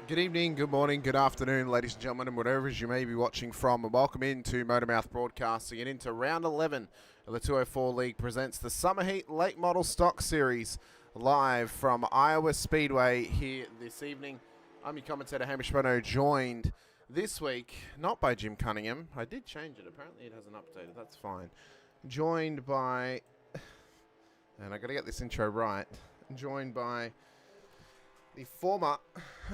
Good evening, good morning, good afternoon, ladies and gentlemen, and whatever it is you may be watching from, and welcome into MotorMouth Broadcasting and into round 11 of the 204 League presents the Summer Heat Late Model Stock Series live from Iowa Speedway here this evening. I'm your commentator, Hamish Bono, joined this week, not by Jim Cunningham. I did change it, apparently it hasn't updated, that's fine. Joined by, and I got to get this intro right, joined by the former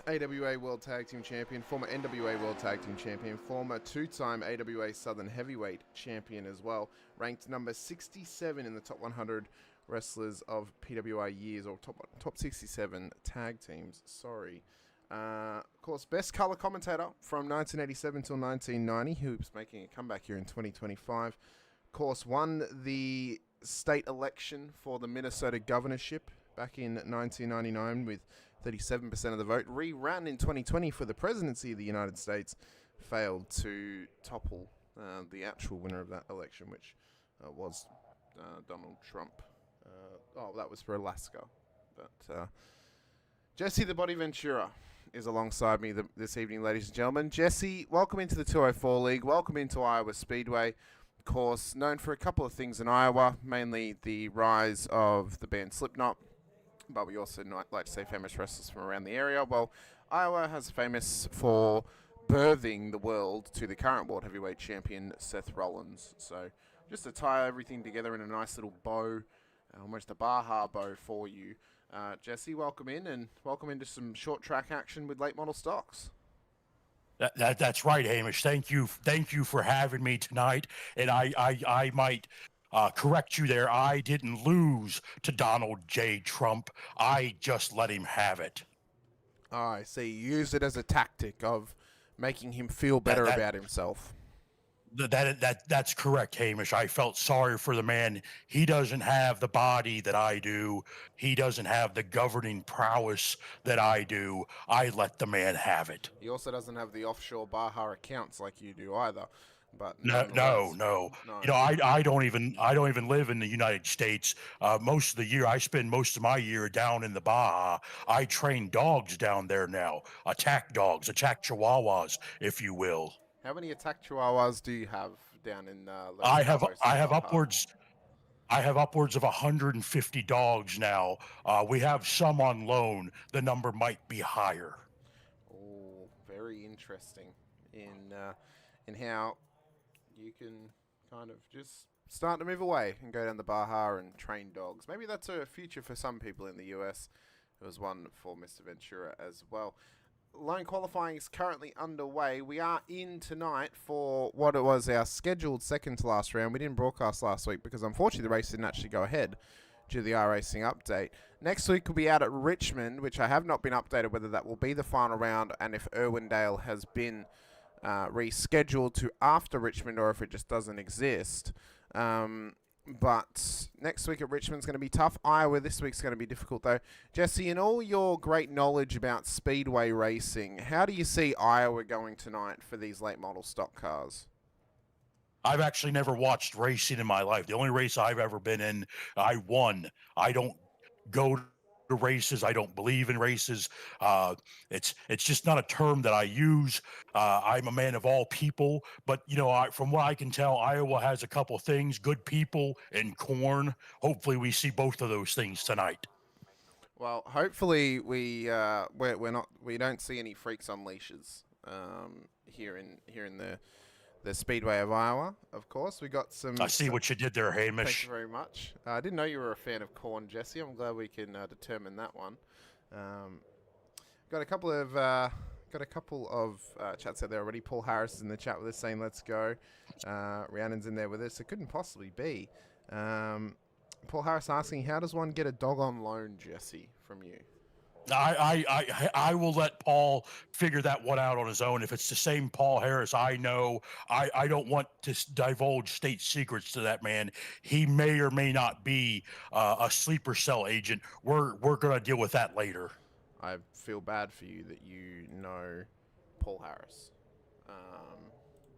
AWA World Tag Team Champion, former NWA World Tag Team Champion, former two-time AWA Southern Heavyweight Champion as well, ranked number 67 in the top 100 wrestlers of PWI years, or top 67 tag teams, sorry. Of course, best color commentator from 1987 till 1990, who was making a comeback here in 2025. Of course, won the state election for the Minnesota governorship back in 1999 with 37% of the vote. Reran in 2020 for the presidency of the United States. Failed to topple the actual winner of that election, which was Donald Trump. That was for Alaska. But Jesse the Body Ventura is alongside me this evening, ladies and gentlemen. Jesse, welcome into the 204 League. Welcome into Iowa Speedway. Of course, known for a couple of things in Iowa, mainly the rise of the band Slipknot, but we also like to say famous wrestlers from around the area. Well, Iowa has famous for birthing the world to the current world heavyweight champion, Seth Rollins. So just to tie everything together in a nice little bow, almost a Baja bow for you. Jesse, welcome in, and welcome into some short track action with late model stocks. That's right, Hamish. Thank you for having me tonight. And I might correct you there. I didn't lose to Donald J. Trump. I just let him have it. I see. You used it as a tactic of making him feel better about himself. That's correct, Hamish. I felt sorry for the man. He doesn't have the body that I do. He doesn't have the governing prowess that I do. I let the man have it. He also doesn't have the offshore Baja accounts like you do either. But no. You know, I don't even live in the United States. Most of the year, I spend most of my year down in the Baja. I train dogs down there now. Attack dogs, attack chihuahuas, if you will. How many attack chihuahuas do you have down in? I have upwards of 150 dogs now. We have some on loan. The number might be higher. Oh, very interesting in how you can kind of just start to move away and go down the Baja and train dogs. Maybe that's a future for some people in the US. It was one for Mr. Ventura as well. Lone qualifying is currently underway. We are in tonight for what it was our scheduled second to last round. We didn't broadcast last week because unfortunately the race didn't actually go ahead due to the iRacing update. Next week we'll be out at Richmond, which I have not been updated whether that will be the final round and if Irwindale has been rescheduled to after Richmond or if it just doesn't exist. But next week at Richmond's going to be tough. Iowa this week's going to be difficult though. Jesse, in all your great knowledge about speedway racing, how do you see Iowa going tonight for these late model stock cars? I've actually never watched racing in my life. The only race I've ever been in, I won. I don't go to races. I don't believe in races. It's just not a term that I use. I'm a man of all people, but you know, from what I can tell, Iowa has a couple things: good people and corn. Hopefully, we see both of those things tonight. Well, hopefully we don't see any freaks on leashes here in the Speedway of Iowa. Of course, we got some. I see what you did there, Hamish. Thank you very much. I didn't know you were a fan of corn, Jesse. I'm glad we can determine that one. Got a couple of chats out there already. Paul Harris is in the chat with us saying let's go. Rhiannon's in there with us. It couldn't possibly be. Paul Harris asking, how does one get a dog on loan, Jesse, from you? I will let Paul figure that one out on his own. If it's the same Paul Harris I know, I don't want to divulge state secrets to that man. He may or may not be a sleeper cell agent. We're going to deal with that later. I feel bad for you that you know Paul Harris.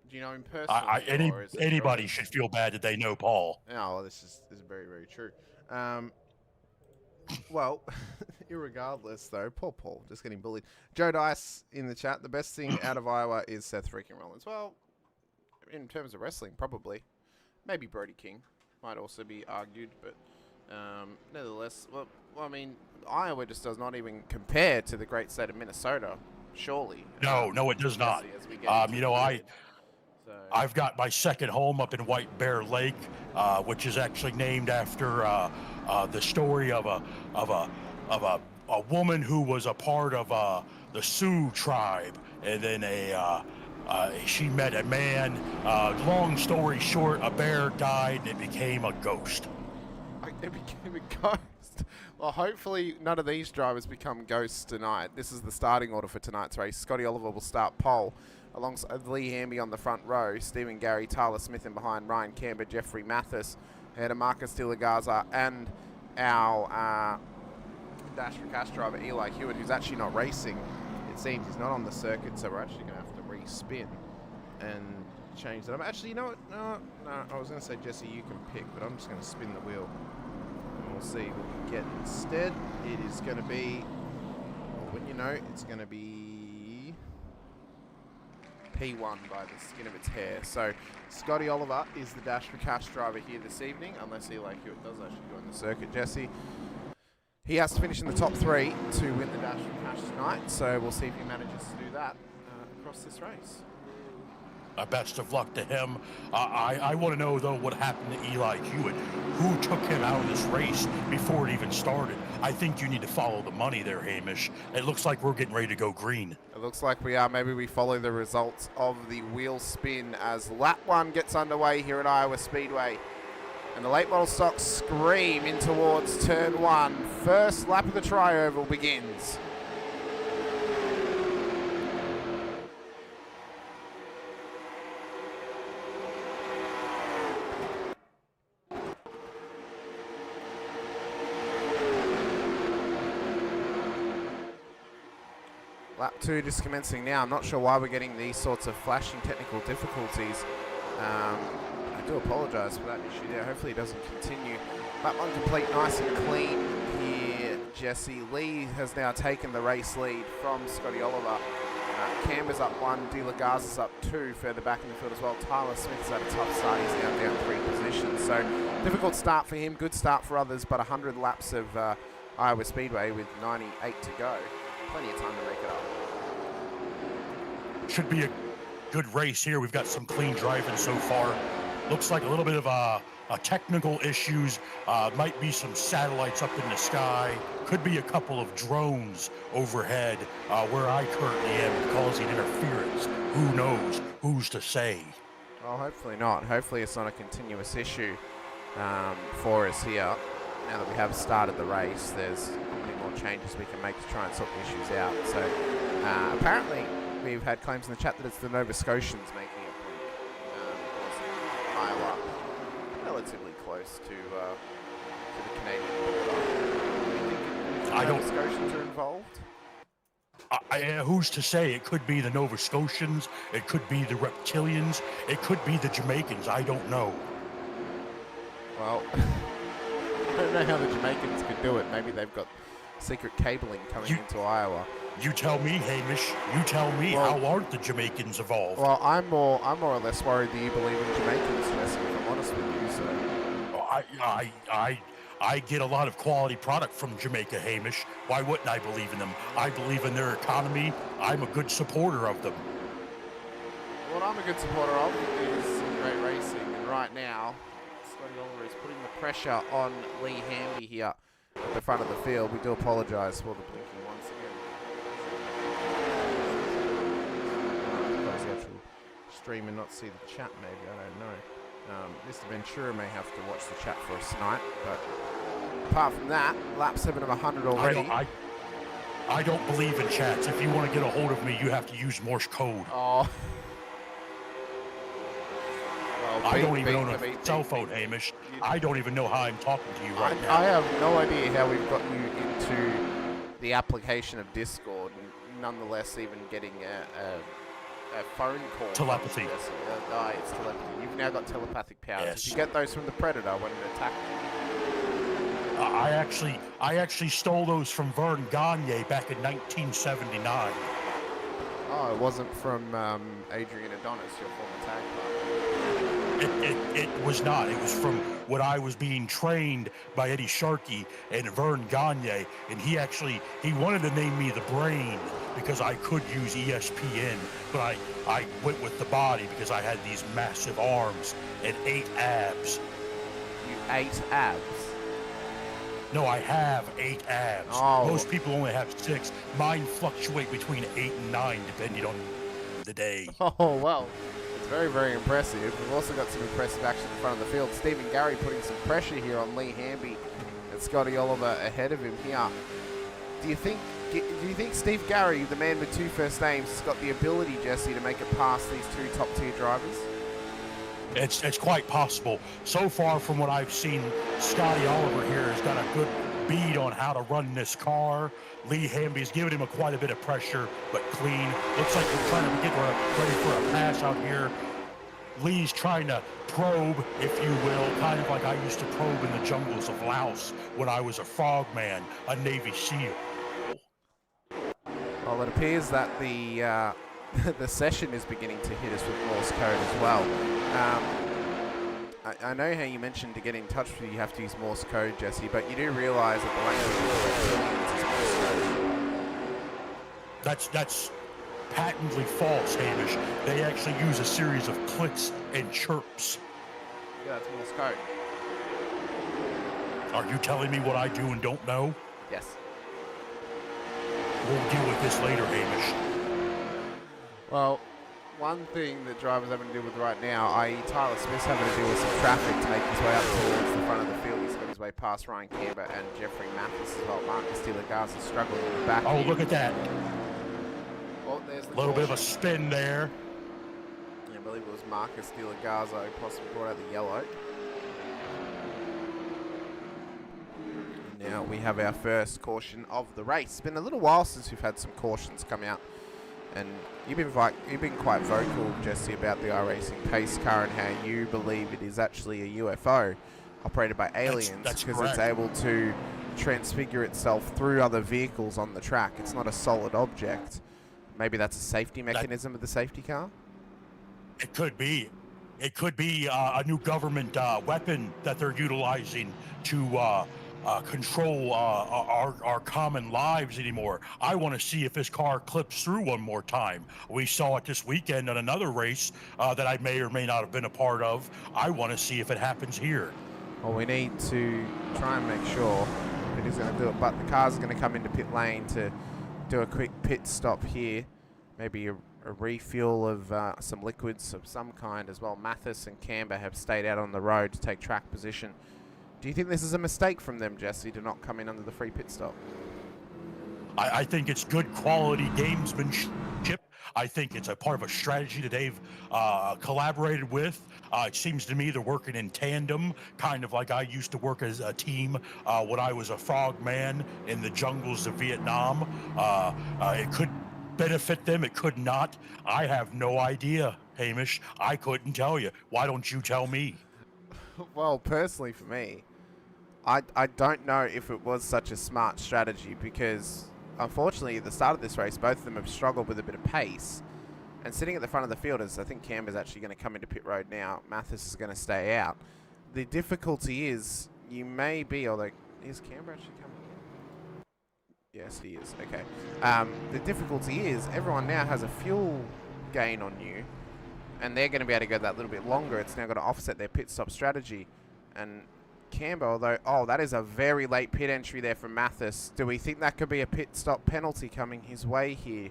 Do you know him personally? Anybody should feel bad that they know Paul. Oh, well, this is very, very true. Well, Irregardless, though, poor Paul, just getting bullied. Joe Dice in the chat, the best thing out of Iowa is Seth freaking Rollins. Well, in terms of wrestling, probably. Maybe Brody King might also be argued, but nevertheless, well, I mean, Iowa just does not even compare to the great state of Minnesota, surely. No, it does not. I've got my second home up in White Bear Lake, which is actually named after the story of a woman who was a part of the Sioux tribe, and then she met a man. Long story short, a bear died, and it became a ghost. It became a ghost. Well, hopefully none of these drivers become ghosts tonight. This is the starting order for tonight's race. Scotty Oliver will start pole, alongside Lee Hamby on the front row, Stephen Gary, Tyler Smith in behind, Ryan Camber, Jeffrey Mathis, ahead of Marcus De La Garza, and our Dash for Cash driver Eli Hewitt, who's actually not racing. It seems he's not on the circuit, so we're actually going to have to re-spin and change that. Actually, you know what? No, I was going to say, Jesse, you can pick, but I'm just going to spin the wheel. And we'll see what we get instead. It is going to be, well, when you know, it's going to be P1 by the skin of its hair. So Scotty Oliver is the Dash for Cash driver here this evening, unless Eli Hewitt does actually join the circuit, Jesse. He has to finish in the top 3 to win the Dash for Cash tonight, so we'll see if he manages to do that across this race. Best of luck to him. I want to know, though, what happened to Eli Hewitt. Who took him out of this race before it even started? I think you need to follow the money there, Hamish. It looks like we're getting ready to go green. It looks like we are. Maybe we follow the results of the wheel spin as lap 1 gets underway here at Iowa Speedway. And the late model stocks scream in towards turn 1. First lap of the tri-oval begins. Lap 2 just commencing now. I'm not sure why we're getting these sorts of flashing technical difficulties. I do apologise for that issue there. Hopefully it doesn't continue. Lap 1 complete, nice and clean here, Jesse. Lee has now taken the race lead from Scotty Oliver. Camber's up 1, De La Garza's up 2 further back in the field as well. Tyler Smith's had a tough start. He's now down 3 positions. So difficult start for him, good start for others, but 100 laps of Iowa Speedway with 98 to go. Plenty of time to make it up. Should be a good race here. We've got some clean driving so far. Looks like a little bit of technical issues. Might be some satellites up in the sky. Could be a couple of drones overhead where I currently am causing interference. Who knows? Who's to say? Well, hopefully not. Hopefully it's not a continuous issue for us here. Now that we have started the race, there's many more changes we can make to try and sort the issues out. So apparently we've had claims in the chat that it's the Nova Scotians making it blink. Iowa, relatively close to the Canadian border. Do you think the Nova Scotians are involved? Who's to say? It could be the Nova Scotians. It could be the Reptilians. It could be the Jamaicans. I don't know. Well, I don't know how the Jamaicans could do it. Maybe they've got secret cabling coming into Iowa. You tell me, Hamish. You tell me. Well, how aren't the Jamaicans involved? Well, I'm more or less worried that you believe in Jamaicans, Jesse, if I'm honest with you. So, I get a lot of quality product from Jamaica, Hamish. Why wouldn't I believe in them? I believe in their economy. I'm a good supporter of them. What I'm a good supporter of is great racing, and right now, Scotty Oliver is putting the pressure on Lee Hamby here at the front of the field. We do apologise for the blinking once again. Close the actual stream and not see the chat, maybe, I don't know. Mr. Ventura may have to watch the chat for us tonight, but apart from that, lap 7 of 100 already. I don't believe in chats. If you want to get a hold of me, you have to use Morse code. Oh. Well, I don't even own a cell phone, Hamish. I don't even know how I'm talking to you right now. I have no idea how we've got you into the application of Discord, nonetheless even getting a phone call. Telepathy. It's telepathy. You've now got telepathic powers. Yes. Did you get those from the Predator when it attacked you? I actually stole those from Vern Gagne back in 1979. Oh, it wasn't from Adrian Adonis, your former tag partner. It was not. It was from when I was being trained by Eddie Sharkey and Vern Gagne, and he wanted to name me the Brain because I could use ESPN, but I went with the body because I had these massive arms and 8 abs. You 8 abs? No, I have 8 abs. Oh. Most people only have 6. Mine fluctuate between 8 and 9 depending on the day. Oh, well, it's very, very impressive. We've also got some impressive action in front of the field. Stephen Gary putting some pressure here on Lee Hamby and Scotty Oliver ahead of him here. Do you think Steve Gary, the man with 2 first names, has got the ability, Jesse, to make it past these 2 top-tier drivers? It's quite possible. So far from what I've seen, Scotty Oliver here has got a good bead on how to run this car. Lee Hamby's giving him quite a bit of pressure, but clean. Looks like we're trying to get ready for a pass out here. Lee's trying to probe, if you will, kind of like I used to probe in the jungles of Laos when I was a frogman, a Navy SEAL. Well, it appears that the the session is beginning to hit us with Morse code as well. I know how you mentioned to get in touch with you have to use Morse code, Jesse, but you do realise that the language is Morse code. That's patently false, Hamish. They actually use a series of clicks and chirps. Yeah, that's Morse code. Are you telling me what I do and don't know? Yes. We'll deal with this later, Hamish. Well, one thing that drivers having to deal with right now, i.e. Tyler Smith's having to deal with some traffic to make his way up towards the front of the field. He's got his way past Ryan Camber and Jeffrey Mathis as well. Marcus De La Garza struggling in the back. Oh, look at that. Well, there's the little bit of a spin there. Yeah, I believe it was Marcus De La Garza who possibly brought out the yellow. Now we have our first caution of the race. It's been a little while since we've had some cautions come out. And you've been quite vocal, Jesse, about the iRacing pace car and how you believe it is actually a UFO operated by aliens because it's able to transfigure itself through other vehicles on the track. It's not a solid object. Maybe that's a safety mechanism of the safety car? It could be. It could be a new government weapon that they're utilizing to control our common lives anymore. I want to see if this car clips through one more time. We saw it this weekend on another race that I may or may not have been a part of. I want to see if it happens here. Well, we need to try and make sure it is going to do it, but the car's going to come into pit lane to do a quick pit stop here. Maybe a refuel of some liquids of some kind as well. Mathis and Camber have stayed out on the road to take track position. Do you think this is a mistake from them, Jesse, to not come in under the free pit stop? I think it's good quality gamesmanship. I think it's a part of a strategy that they've collaborated with. It seems to me they're working in tandem, kind of like I used to work as a team when I was a frogman in the jungles of Vietnam. It could benefit them, it could not. I have no idea, Hamish. I couldn't tell you. Why don't you tell me? Well, personally for me, I don't know if it was such a smart strategy because, unfortunately, at the start of this race, both of them have struggled with a bit of pace. And sitting at the front of the field is, I think Camber's actually going to come into pit road now. Mathis is going to stay out. The difficulty is, you may be, although, is Camber actually coming in? Yes, he is. Okay. The difficulty is, everyone now has a fuel gain on you. And they're going to be able to go that little bit longer. It's now going to offset their pit stop strategy. And Camber, although, oh, that is a very late pit entry there from Mathis. Do we think that could be a pit stop penalty coming his way here,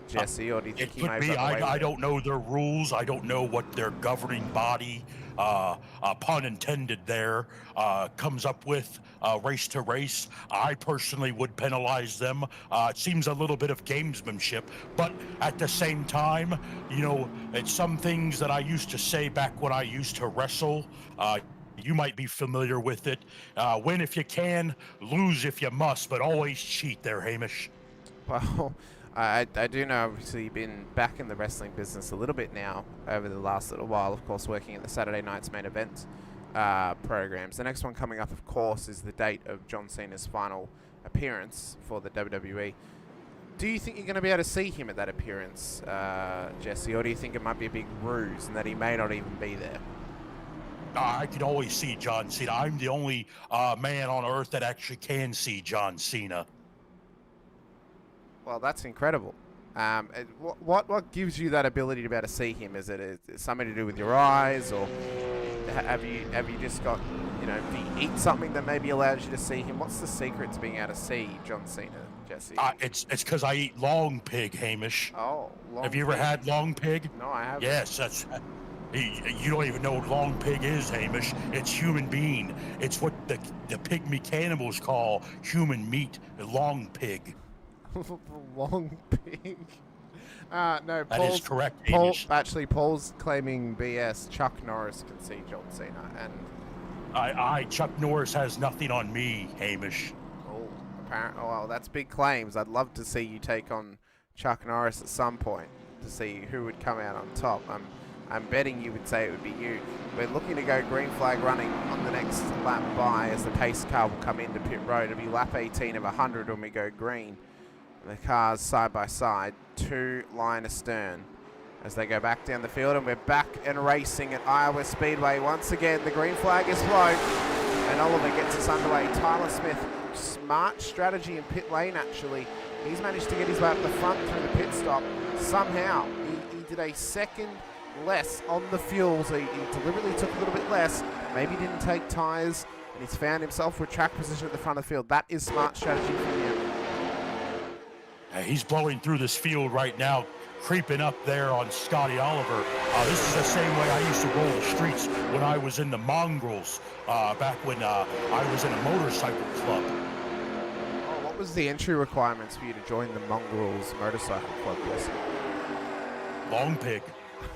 Jesse? Or do you think he may be? I don't know their rules. I don't know what their governing body, pun intended there, comes up with race to race. I personally would penalize them. It seems a little bit of gamesmanship, but at the same time, you know, it's some things that I used to say back when I used to wrestle. You might be familiar with it. Win if you can, lose if you must, but always cheat there, Hamish. Well, I do know, obviously, you've been back in the wrestling business a little bit now over the last little while, of course, working at the Saturday Night's Main Event programs. The next one coming up, of course, is the date of John Cena's final appearance for the WWE. Do you think you're going to be able to see him at that appearance, Jesse, or do you think it might be a big ruse and that he may not even be there? I can always see John Cena. I'm the only man on earth that actually can see John Cena. Well, that's incredible. What gives you that ability to be able to see him? Is it something to do with your eyes, or have you just got, do you eat something that maybe allows you to see him? What's the secret to being able to see John Cena, Jesse? It's because I eat long pig, Hamish. Oh, long Have you ever had long pig? No, I haven't. Yes, you don't even know what long pig is, Hamish. It's human being. It's what the pygmy cannibals call human meat, long pig. Long pig. No, that is correct, Hamish. Paul's claiming BS. Chuck Norris can see John Cena, and Chuck Norris has nothing on me, Hamish. Oh, apparently. Oh, well, that's big claims. I'd love to see you take on Chuck Norris at some point to see who would come out on top. I'm betting you would say it would be you. We're looking to go green flag running on the next lap by as the pace car will come into pit road. It'll be lap 18 of 100 when we go green. The cars side by side, 2 line astern as they go back down the field, and we're back and racing at Iowa Speedway. Once again, the green flag is flown, and Oliver gets us underway. Tyler Smith, smart strategy in pit lane actually. He's managed to get his way up the front through the pit stop. Somehow, he did a second less on the fuel, so he deliberately took a little bit less, maybe didn't take tyres, and he's found himself with track position at the front of the field. That is smart strategy from him. He's blowing through this field right now, creeping up there on Scotty Oliver. This is the same way I used to roll the streets when I was in the Mongrels, back when I was in a motorcycle club. Oh, what was the entry requirements for you to join the Mongrels motorcycle club, Jesse? Long pig.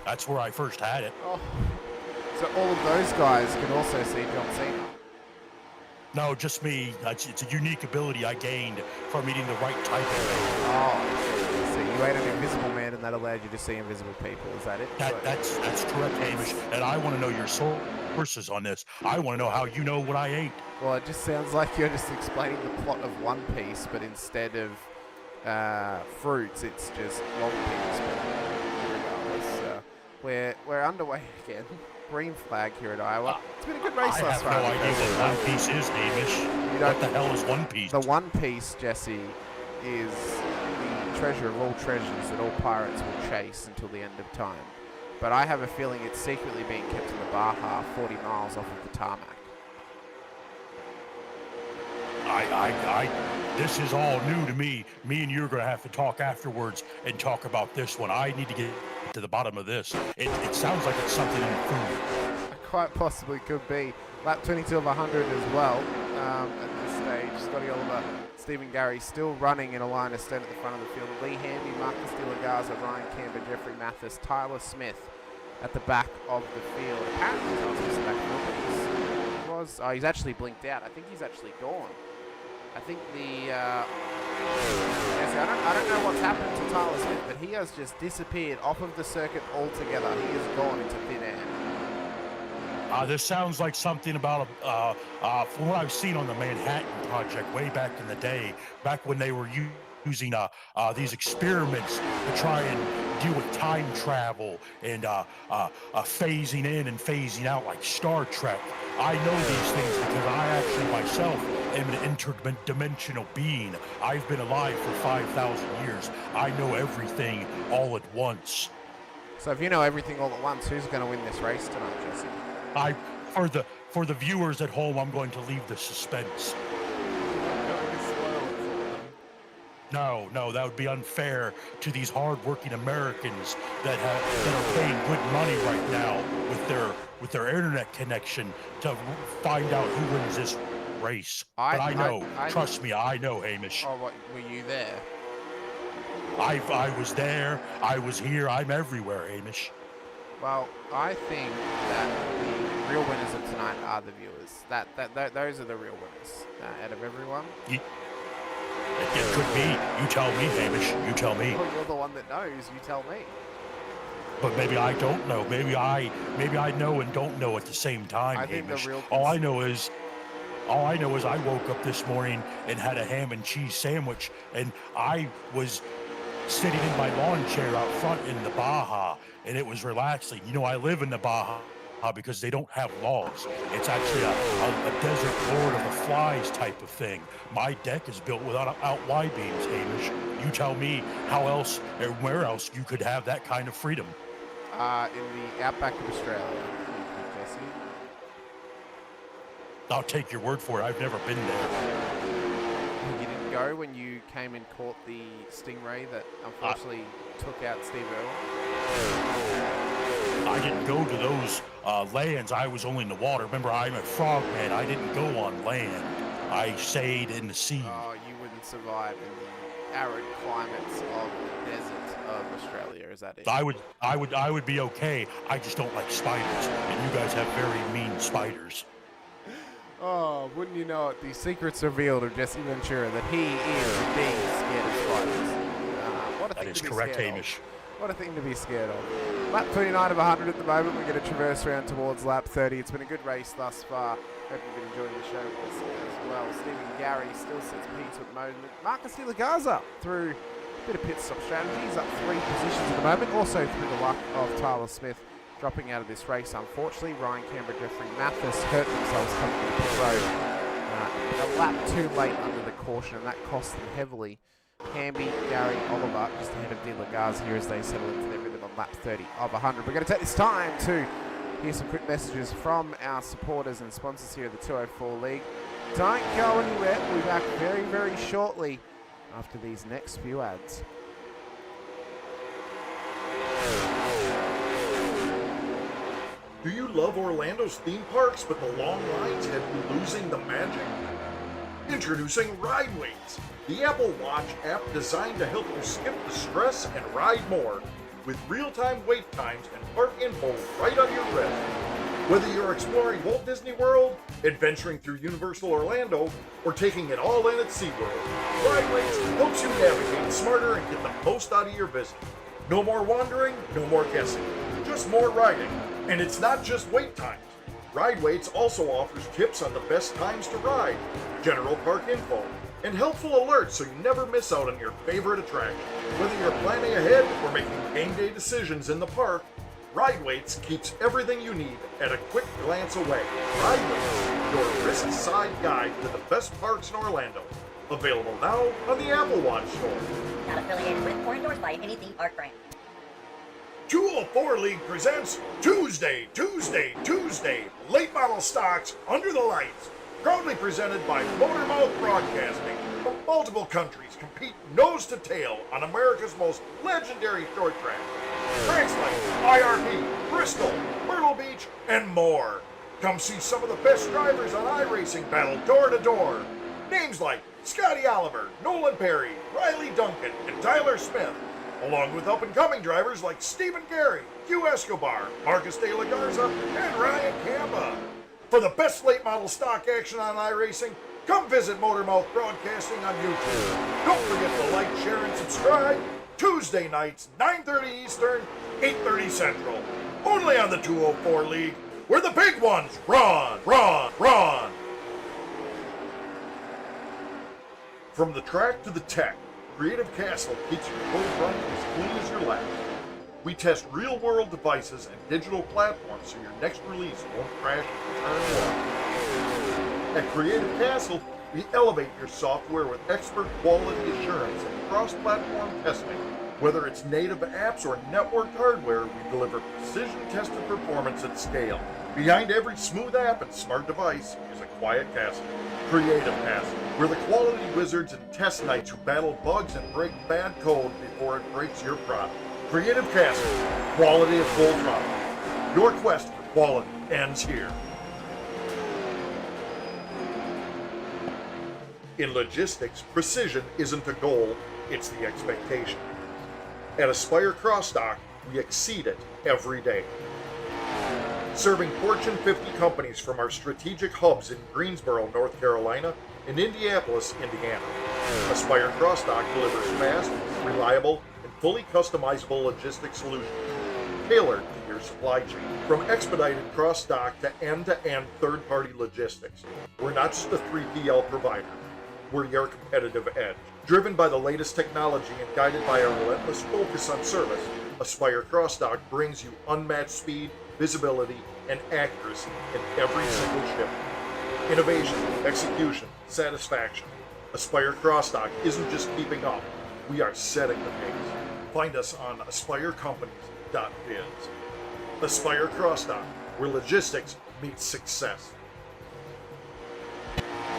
That's where I first had it. Oh, so all of those guys can also see John Cena? No, just me. It's a unique ability I gained from eating the right type of thing. Oh, so you ate an invisible man and that allowed you to see invisible people. Is that it? That's correct, Hamish. And I want to know your sources on this. I want to know how you know what I ate. Well, it just sounds like you're just explaining the plot of One Piece, but instead of fruits, it's just long piece. But regardless, we're underway again. Green flag here at Iowa. It's been a good race last night. I have no idea what One Piece is, Hamish. What the hell is One Piece? The One Piece, Jesse, is the treasure of all treasures that all pirates will chase until the end of time. But I have a feeling it's secretly being kept in the Baja, 40 miles off of the tarmac. This is all new to me. Me and you're going to have to talk afterwards and talk about this one. I need to get to the bottom of this. It sounds like it's something in food. Quite possibly could be. Lap 22 of 100 as well at this stage. Scotty Oliver, Stephen Gary still running in a line of stand at the front of the field. Lee Hamby, Marcus De La Garza, Ryan Camber, Jeffrey Mathis, Tyler Smith at the back of the field. Apparently he's not supposed to back field, but he's actually blinked out. I think he's actually gone. I think I don't know what's happened to Tyler Smith, but he has just disappeared off of the circuit altogether. He has gone into thin air. This sounds like something about, from what I've seen on the Manhattan Project way back in the day, back when they were using these experiments to try and deal with time travel and phasing in and phasing out like Star Trek. I know these things because I actually myself am an interdimensional being. I've been alive for 5,000 years. I know everything all at once. So if you know everything all at once, who's going to win this race tonight, Jesse? For the viewers at home, I'm going to leave the suspense. No, that would be unfair to these hard-working Americans that are paying good money right now with their internet connection to find out who wins this race. But I know, trust me, I know, Hamish. Oh, what, were you there? I was there. I was here. I'm everywhere, Hamish. Well, I think that the real winners of tonight are the viewers. Those are the real winners out of everyone. It could be. You tell me, Hamish. You tell me. Well, you're the one that knows. You tell me. but maybe I don't know. Maybe I know and don't know at the same time, I think the Hamish. real All I know is I woke up this morning and had a ham and cheese sandwich, and I was sitting in my lawn chair out front in the Baja, and it was relaxing. You know, I live in the Baja because they don't have laws. It's actually a desert lord of the flies type of thing. My deck is built without Y beams, Hamish. You tell me how else or where else you could have that kind of freedom. In the outback of Australia, Jesse. I'll take your word for it. I've never been there. You didn't go when you came and caught the stingray that unfortunately took out Steve Earle? I didn't go to those lands. I was only in the water. Remember, I'm a frogman. I didn't go on land. I stayed in the sea. Oh, you wouldn't survive in the arid climates of the desert of Australia. Is that it? I would be okay. I just don't like spiders, and you guys have very mean spiders. Oh, wouldn't you know it? The secret's revealed of Jesse Ventura that he is indeed scared of spiders. What a That thing is to be correct, scared Hamish. of. What a thing to be scared of. Lap 29 of 100 at the moment. We're going to traverse around towards lap 30. It's been a good race thus far. Hope you've been enjoying the show with us as well. Stephen Gary still sits P2 at the moment. Marcus De La Garza through a bit of pit stop strategy. He's up 3 positions at the moment. Also through the luck of Tyler Smith dropping out of this race, unfortunately. Ryan Canberra, Jeffrey Mathis hurt themselves coming to the pit road. A lap too late under the caution, and that cost them heavily. Hamby, Gary, Oliver just ahead of De La Garza here as they settle into their rhythm on lap 30 of 100. We're going to take this time to hear some quick messages from our supporters and sponsors here at the 204 League. Don't go anywhere. We'll be back very, very shortly after these next few ads. Do you love Orlando's theme parks, but the long lines have you losing the magic? Introducing RideWaits, the Apple Watch app designed to help you skip the stress and ride more, with real-time wait times and park info right on your wrist. Whether you're exploring Walt Disney World, adventuring through Universal Orlando, or taking it all in at SeaWorld, RideWaits helps you navigate smarter and get the most out of your visit. No more wandering, no more guessing, just more riding. And it's not just wait times. RideWaits also offers tips on the best times to ride, general park info, and helpful alerts so you never miss out on your favorite attraction. Whether you're planning ahead or making game day decisions in the park, RideWaits keeps everything you need at a quick glance away. RideWaits, your wrist-side guide to the best parks in Orlando. Available now on the Apple Watch store. Not affiliated with or endorsed by any theme park brand. 204 League presents Tuesday, late model stocks under the lights. Proudly presented by MotorMouth Broadcasting. From multiple countries compete nose to tail on America's most legendary short track. Tracks like IRP, Bristol, Myrtle Beach, and more. Come see some of the best drivers on iRacing battle door to door. Names like Scotty Oliver, Nolan Perry, Riley Duncan, and Tyler Smith, along with up-and-coming drivers like Stephen Gary, Hugh Escobar, Marcus De La Garza, and Ryan Campa. For the best late model stock action on iRacing, come visit MotorMouth Broadcasting on YouTube. Don't forget to like, share, and subscribe. Tuesday nights, 9:30 Eastern, 8:30 Central. Only on the 204 League, where the big ones run. From the track to the tech, Creative Castle keeps your code running as clean as your lap. We test real-world devices and digital platforms so your next release won't crash and return warm. At Creative Castle, we elevate your software with expert quality assurance and cross-platform testing. Whether it's native apps or networked hardware, we deliver precision-tested performance at scale. Behind every smooth app and smart device is a quiet castle. Creative Castle. We're the quality wizards and test knights who battle bugs and break bad code before it breaks your product. Creative Castle. Quality at full throttle. Your quest for quality ends here. In logistics, precision isn't a goal, it's the expectation. At Aspire Crossdock, we exceed it every day. Serving Fortune 50 companies from our strategic hubs in Greensboro, North Carolina, and Indianapolis, Indiana. Aspire Crossdock delivers fast, reliable, and fully customizable logistics solutions. tailored to your supply chain. From expedited cross-dock to end-to-end third-party logistics, we're not just a 3PL provider. We're your competitive edge. Driven by the latest technology and guided by our relentless focus on service, Aspire Crossdock brings you unmatched speed, visibility, and accuracy in every single shipment. Innovation, execution, satisfaction. Aspire Crossdock isn't just keeping up, we are setting the pace. Find us on aspirecompanies.biz. Aspire Crossdock, where logistics meets success.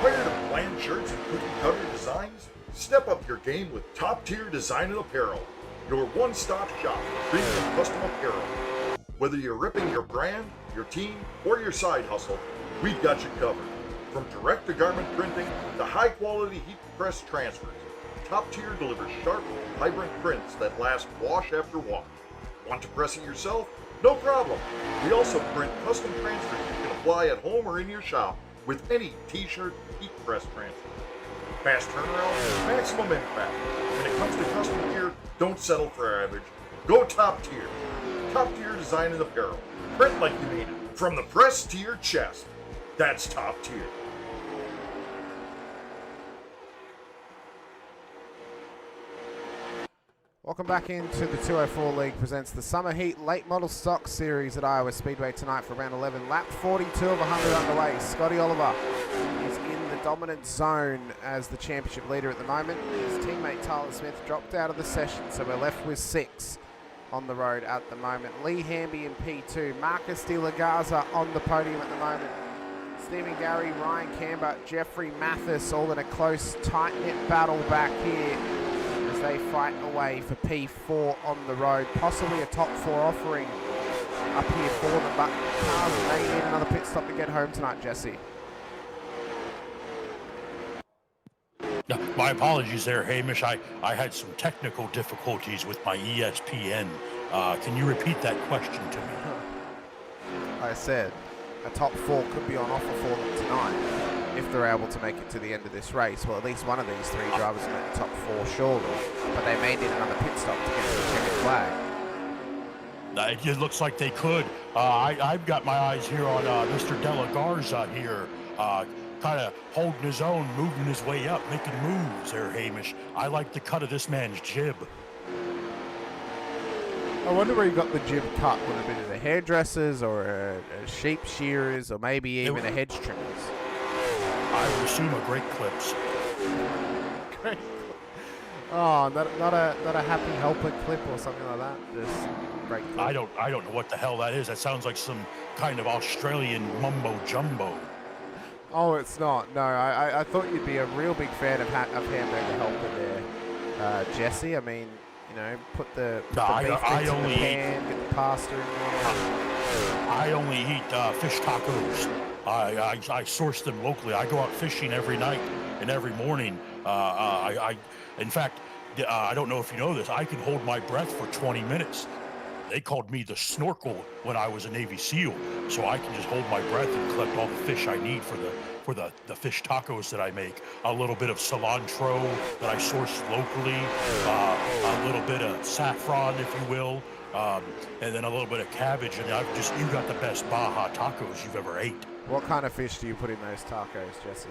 Tired of bland shirts and cookie-cutter designs? Step up your game with top-tier design and apparel. Your one-stop shop for premium custom apparel. Whether you're ripping your brand, your team, or your side hustle, we've got you covered. From direct-to-garment printing to high-quality heat-press transfers, Top Tier delivers sharp, vibrant prints that last wash after wash. Want to press it yourself? No problem. We also print custom transfers you can apply at home or in your shop with any t-shirt heat press transfer. Fast turnaround, maximum impact. When it comes to custom gear, don't settle for average. Go Top Tier. Top Tier design and apparel. Print like you mean it. From the press to your chest. That's Top Tier. Welcome back into the 204 League presents the Summer Heat Late Model Stock Series at Iowa Speedway tonight for round 11. Lap 42 of 100 underway. Scotty Oliver is in the dominant zone as the championship leader at the moment. His teammate Tyler Smith dropped out of the session, so we're left with 6 on the road at the moment. Lee Hamby in P2. Marcus De La Garza on the podium at the moment. Stephen Gary, Ryan Camber, Jeffrey Mathis all in a close, tight-knit battle back here as they fight away for P4 on the road. Possibly a top 4 offering up here for them, but cars may need another pit stop to get home tonight, Jesse. My apologies there, Hamish. I had some technical difficulties with my ESPN. Can you repeat that question to me? I said a top 4 could be on offer for them tonight if they're able to make it to the end of this race. Well, at least one of these 3 drivers will make the top 4 surely, but they may need another pit stop to get to the checkered flag. It looks like they could. I've got my eyes here on Mr. De La Garza here, kind of holding his own, moving his way up, making moves there, Hamish. I like the cut of this man's jib. I wonder where he got the jib cut. Would it have been at a hairdresser's or a sheep shearer's or maybe even a hedge trimmer's? I would assume a Great Clips. Great. Oh, not a Happy Helper clip or something like that. Just Great Clip. I don't know what the hell that is. That sounds like some kind of Australian mumbo jumbo. Oh, it's not. No, I thought you'd be a real big fan of Hamburger Helper there, Jesse. I mean, you know, put the beef bits in the pan, get the pasta in there. I only eat fish tacos. I source them locally. I go out fishing every night and every morning. In fact, I don't know if you know this, I can hold my breath for 20 minutes. They called me the snorkel when I was a Navy SEAL, so I can just hold my breath and collect all the fish I need for the fish tacos that I make. A little bit of cilantro that I source locally, a little bit of saffron, if you will, and then a little bit of cabbage, and you got the best Baja tacos you've ever ate. What kind of fish do you put in those tacos, Jesse?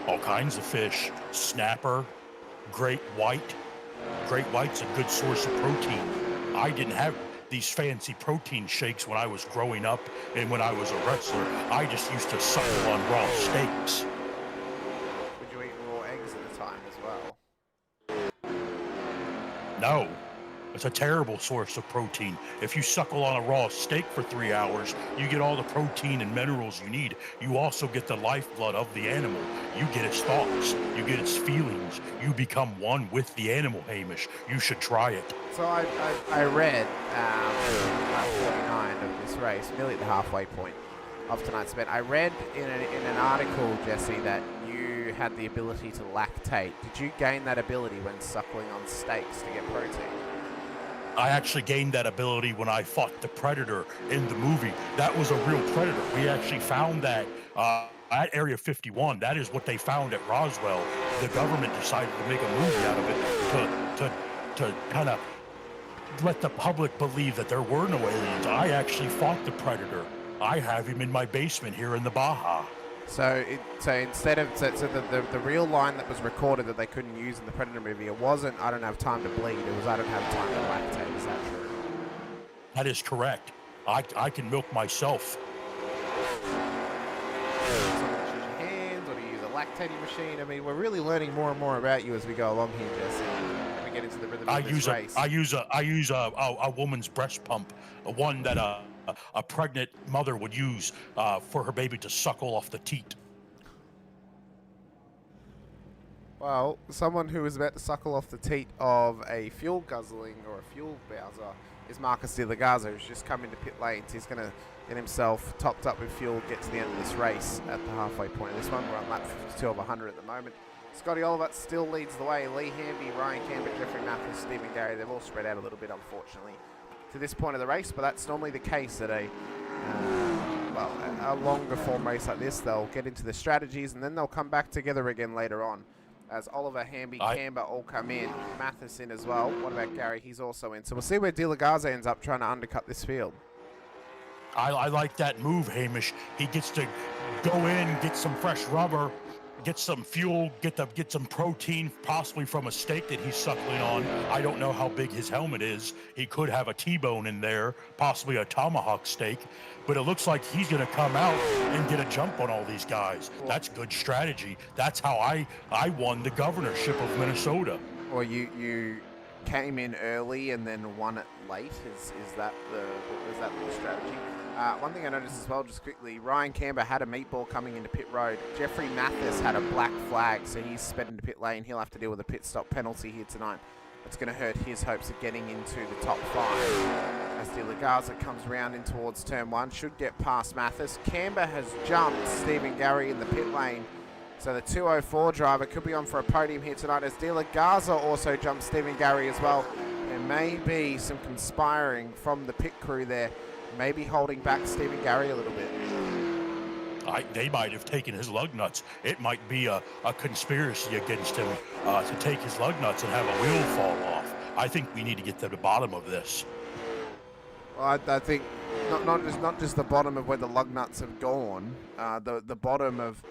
All kinds of fish. Snapper, great white. Great white's a good source of protein. I didn't have these fancy protein shakes when I was growing up and when I was a wrestler. I just used to suckle on raw steaks. Would you eat raw eggs at the time as well? No. It's a terrible source of protein. If you suckle on a raw steak for 3 hours, you get all the protein and minerals you need. You also get the lifeblood of the animal. You get its thoughts. You get its feelings. You become one with the animal, Hamish. You should try it. So I read lap 49 of this race, nearly at the halfway point of tonight's event. I read in an article, Jesse, that you had the ability to lactate. Did you gain that ability when suckling on steaks to get protein? I actually gained that ability when I fought the Predator in the movie. That was a real predator. We actually found that at Area 51. That is what they found at Roswell. The government decided to make a movie out of it to kind of let the public believe that there were no aliens. I actually fought the Predator. I have him in my basement here in the Baja. So, instead of the real line that was recorded that they couldn't use in the Predator movie, it wasn't "I don't have time to bleed." It was "I don't have time to lactate." Is that true? That is correct. I can milk myself. Someone choose your hands, or do you use a lactating machine? I mean, we're really learning more and more about you as we go along here, Jesse. As we get into the rhythm of this race. I use a woman's breast pump, one that a pregnant mother would use for her baby to suckle off the teat. Well, someone who is about to suckle off the teat of a fuel guzzling or a fuel bowser is Marcus De La Garza, who's just come into pit lanes. He's going to get himself topped up with fuel, get to the end of this race at the halfway point of this one. We're on lap 52 of 100 at the moment. Scotty Oliver still leads the way. Lee Hamby, Ryan Campbell, Jeffrey Mathis, Stephen Gary, they've all spread out a little bit, unfortunately, to this point of the race, but that's normally the case at a longer form race like this. They'll get into the strategies, and then they'll come back together again later on. As Oliver, Hamby, Camber all come in. Mathis in as well. What about Gary? He's also in. So we'll see where De La Garza ends up trying to undercut this field. I like that move, Hamish. He gets to go in, get some fresh rubber, get some fuel, get some protein, possibly from a steak that he's suckling on. I don't know how big his helmet is. He could have a T-bone in there, possibly a tomahawk steak. But it looks like he's going to come out and get a jump on all these guys. That's good strategy. That's how I won the governorship of Minnesota. Or you came in early and then won it late. Is that the strategy? One thing I noticed as well, just quickly, Ryan Camber had a meatball coming into pit road. Jeffrey Mathis had a black flag, so he's sped into pit lane. He'll have to deal with a pit stop penalty here tonight. It's going to hurt his hopes of getting into the top 5. As De La Garza comes round in towards turn 1, should get past Mathis. Camber has jumped Stephen Gary in the pit lane, so the 204 driver could be on for a podium here tonight, as De La Garza also jumps Stephen Gary as well. There may be some conspiring from the pit crew there, maybe holding back Stephen Gary a little bit. They might have taken his lug nuts. It might be a conspiracy against him to take his lug nuts and have a wheel fall off. I think we need to get to the bottom of this. Well, I think not just the bottom of where the lug nuts have gone, the bottom of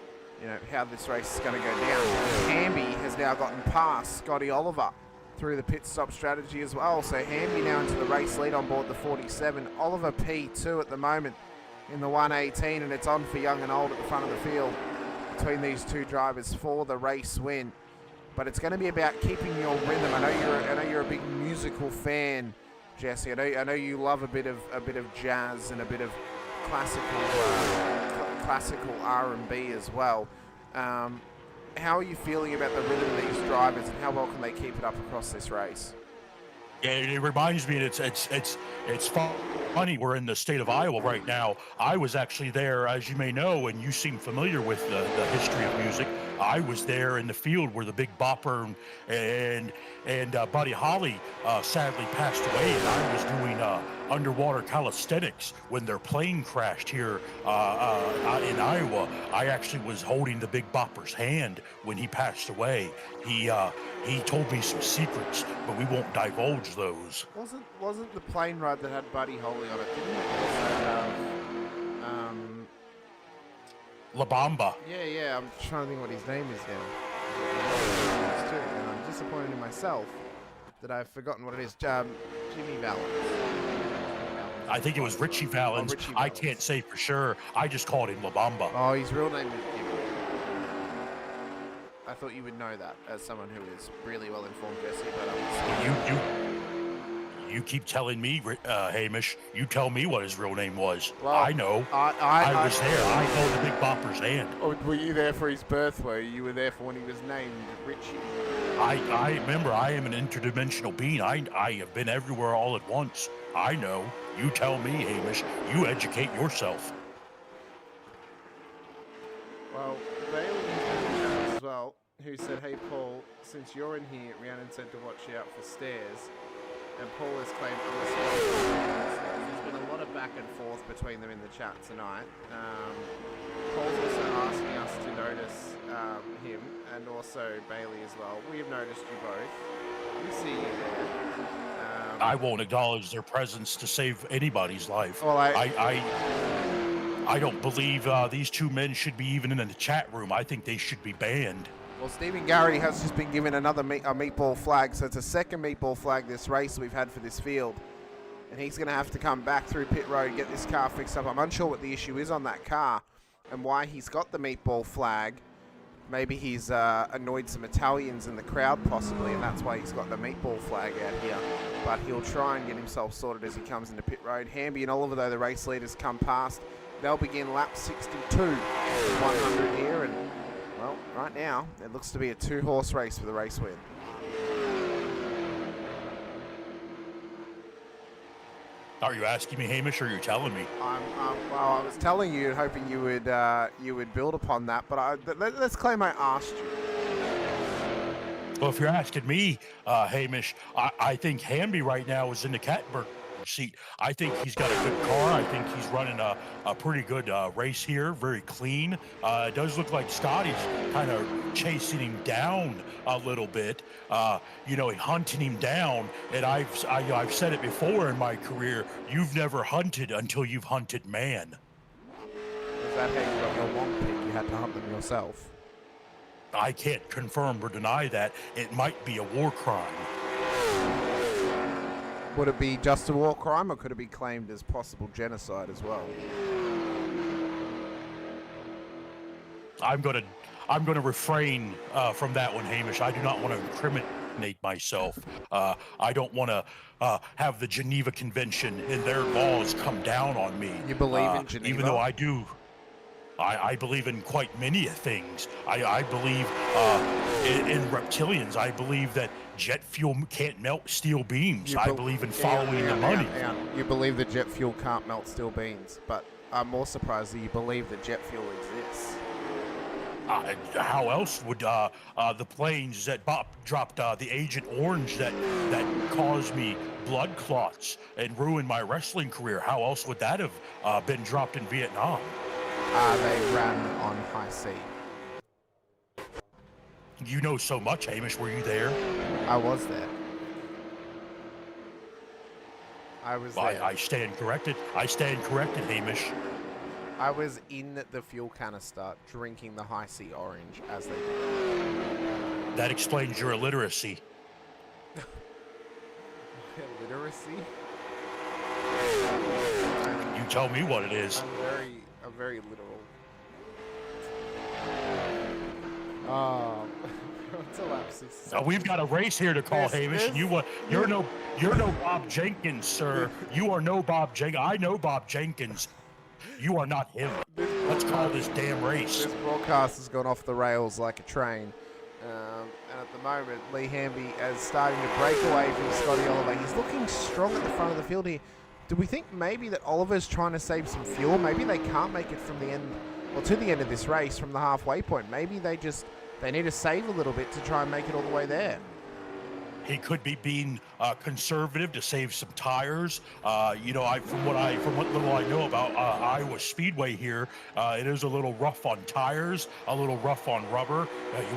how this race is going to go down. Hamby has now gotten past Scotty Oliver through the pit stop strategy as well. So Hamby now into the race lead on board the 47. Oliver P2 at the moment in the 118, and it's on for young and old at the front of the field between these two drivers for the race win. But it's going to be about keeping your rhythm. I know you're a big musical fan, Jesse. I know you love a bit of jazz and a bit of classical R&B as well. How are you feeling about the rhythm of these drivers, and how well can they keep it up across this race? Yeah, it reminds me, it's funny. We're in the state of Iowa right now. I was actually there, as you may know, and you seem familiar with the history of music. I was there in the field where the Big Bopper and Buddy Holly sadly passed away, and I was doing underwater calisthenics when their plane crashed here in Iowa. I actually was holding the Big Bopper's hand when he passed away. He told me some secrets, but we won't divulge those. Wasn't the plane ride that had Buddy Holly on it? Didn't it also have La Bamba? Yeah. I'm trying to think what his name is now. And I'm disappointed in myself that I've forgotten what it is. Jimmy Valens. I think it was Richie Valens. Richie I Valens. can't say for sure. I just called him La Bamba. Oh, his real name is Jimmy. I thought you would know that as someone who is really well informed, Jesse. But You keep telling me, Hamish. You tell me what his real name was. Well, I know. I was there. I know the Big Bopper's hand. Oh, were you there for his birth? You were there for when he was named Richie? I remember. I am an interdimensional being. I have been everywhere all at once. I know. You tell me, Hamish. You educate yourself. Well, Bailey as well, who said, "Hey Paul, since you're in here, Rhiannon said to watch you out for stairs." And Paul has claimed there's been a lot of back and forth between them in the chat tonight. Paul's also asking us to notice him, and also Bailey as well. We have noticed you both. We see you there. I won't acknowledge their presence to save anybody's life. Well, I don't believe these two men should be even in the chat room. I think they should be banned. Well, Stephen Garrity has just been given another meatball flag, so it's a second meatball flag this race we've had for this field. And he's going to have to come back through pit road, get this car fixed up. I'm unsure what the issue is on that car and why he's got the meatball flag. Maybe he's annoyed some Italians in the crowd possibly, and that's why he's got the meatball flag out here. But he'll try and get himself sorted as he comes into pit road. Hamby and Oliver, though, the race leaders, come past. They'll begin lap 62, 100 here, and, well, right now, it looks to be a two-horse race for the race win. Are you asking me, Hamish, or are you telling me? Well, I was telling you, hoping you would build upon that, but let's claim I asked you. Well, if you're asking me, Hamish, I think Hamby right now is in the catbird seat. I think he's got a good car. I think he's running a pretty good race here, very clean. It does look like Scotty's kind of chasing him down a little bit, hunting him down. And I've said it before in my career, you've never hunted until you've hunted man. Is that how you got your long pick? You had to hunt them yourself? I can't confirm or deny that. It might be a war crime. Would it be just a war crime, or could it be claimed as possible genocide as well? I'm gonna refrain from that one, Hamish. I do not want to incriminate myself. I don't want to have the Geneva Convention and their laws come down on me. You believe in Geneva? Even though I do. I believe in quite many things. I believe in reptilians. I believe that jet fuel can't melt steel beams. I believe in following the money. You believe that jet fuel can't melt steel beams, but I'm more surprised that you believe that jet fuel exists. How else would the planes that dropped the Agent Orange that caused me blood clots and ruined my wrestling career, how else would that have been dropped in Vietnam? They ran on high sea. You know so much, Hamish. Were you there? I was there. I was there. I stand corrected. I stand corrected, Hamish. I was in the fuel canister drinking the high sea orange as they did. That explains your illiteracy. Illiteracy? You tell me what it is. I'm very literal. What's a lapsus? We've got a race here to call, Hamish, and you're no Bob Jenkins, sir. You are no Bob Jenkins. I know Bob Jenkins. You are not him. Let's call this damn race. This broadcast has gone off the rails like a train. And at the moment, Lee Hamby is starting to break away from Scotty Oliver. He's looking strong at the front of the field here. Do we think maybe that Oliver's trying to save some fuel? Maybe they can't make it from the end, or to the end of this race from the halfway point. Maybe they need to save a little bit to try and make it all the way there. He could be being conservative to save some tires. From what little I know about Iowa Speedway here, it is a little rough on tires, a little rough on rubber.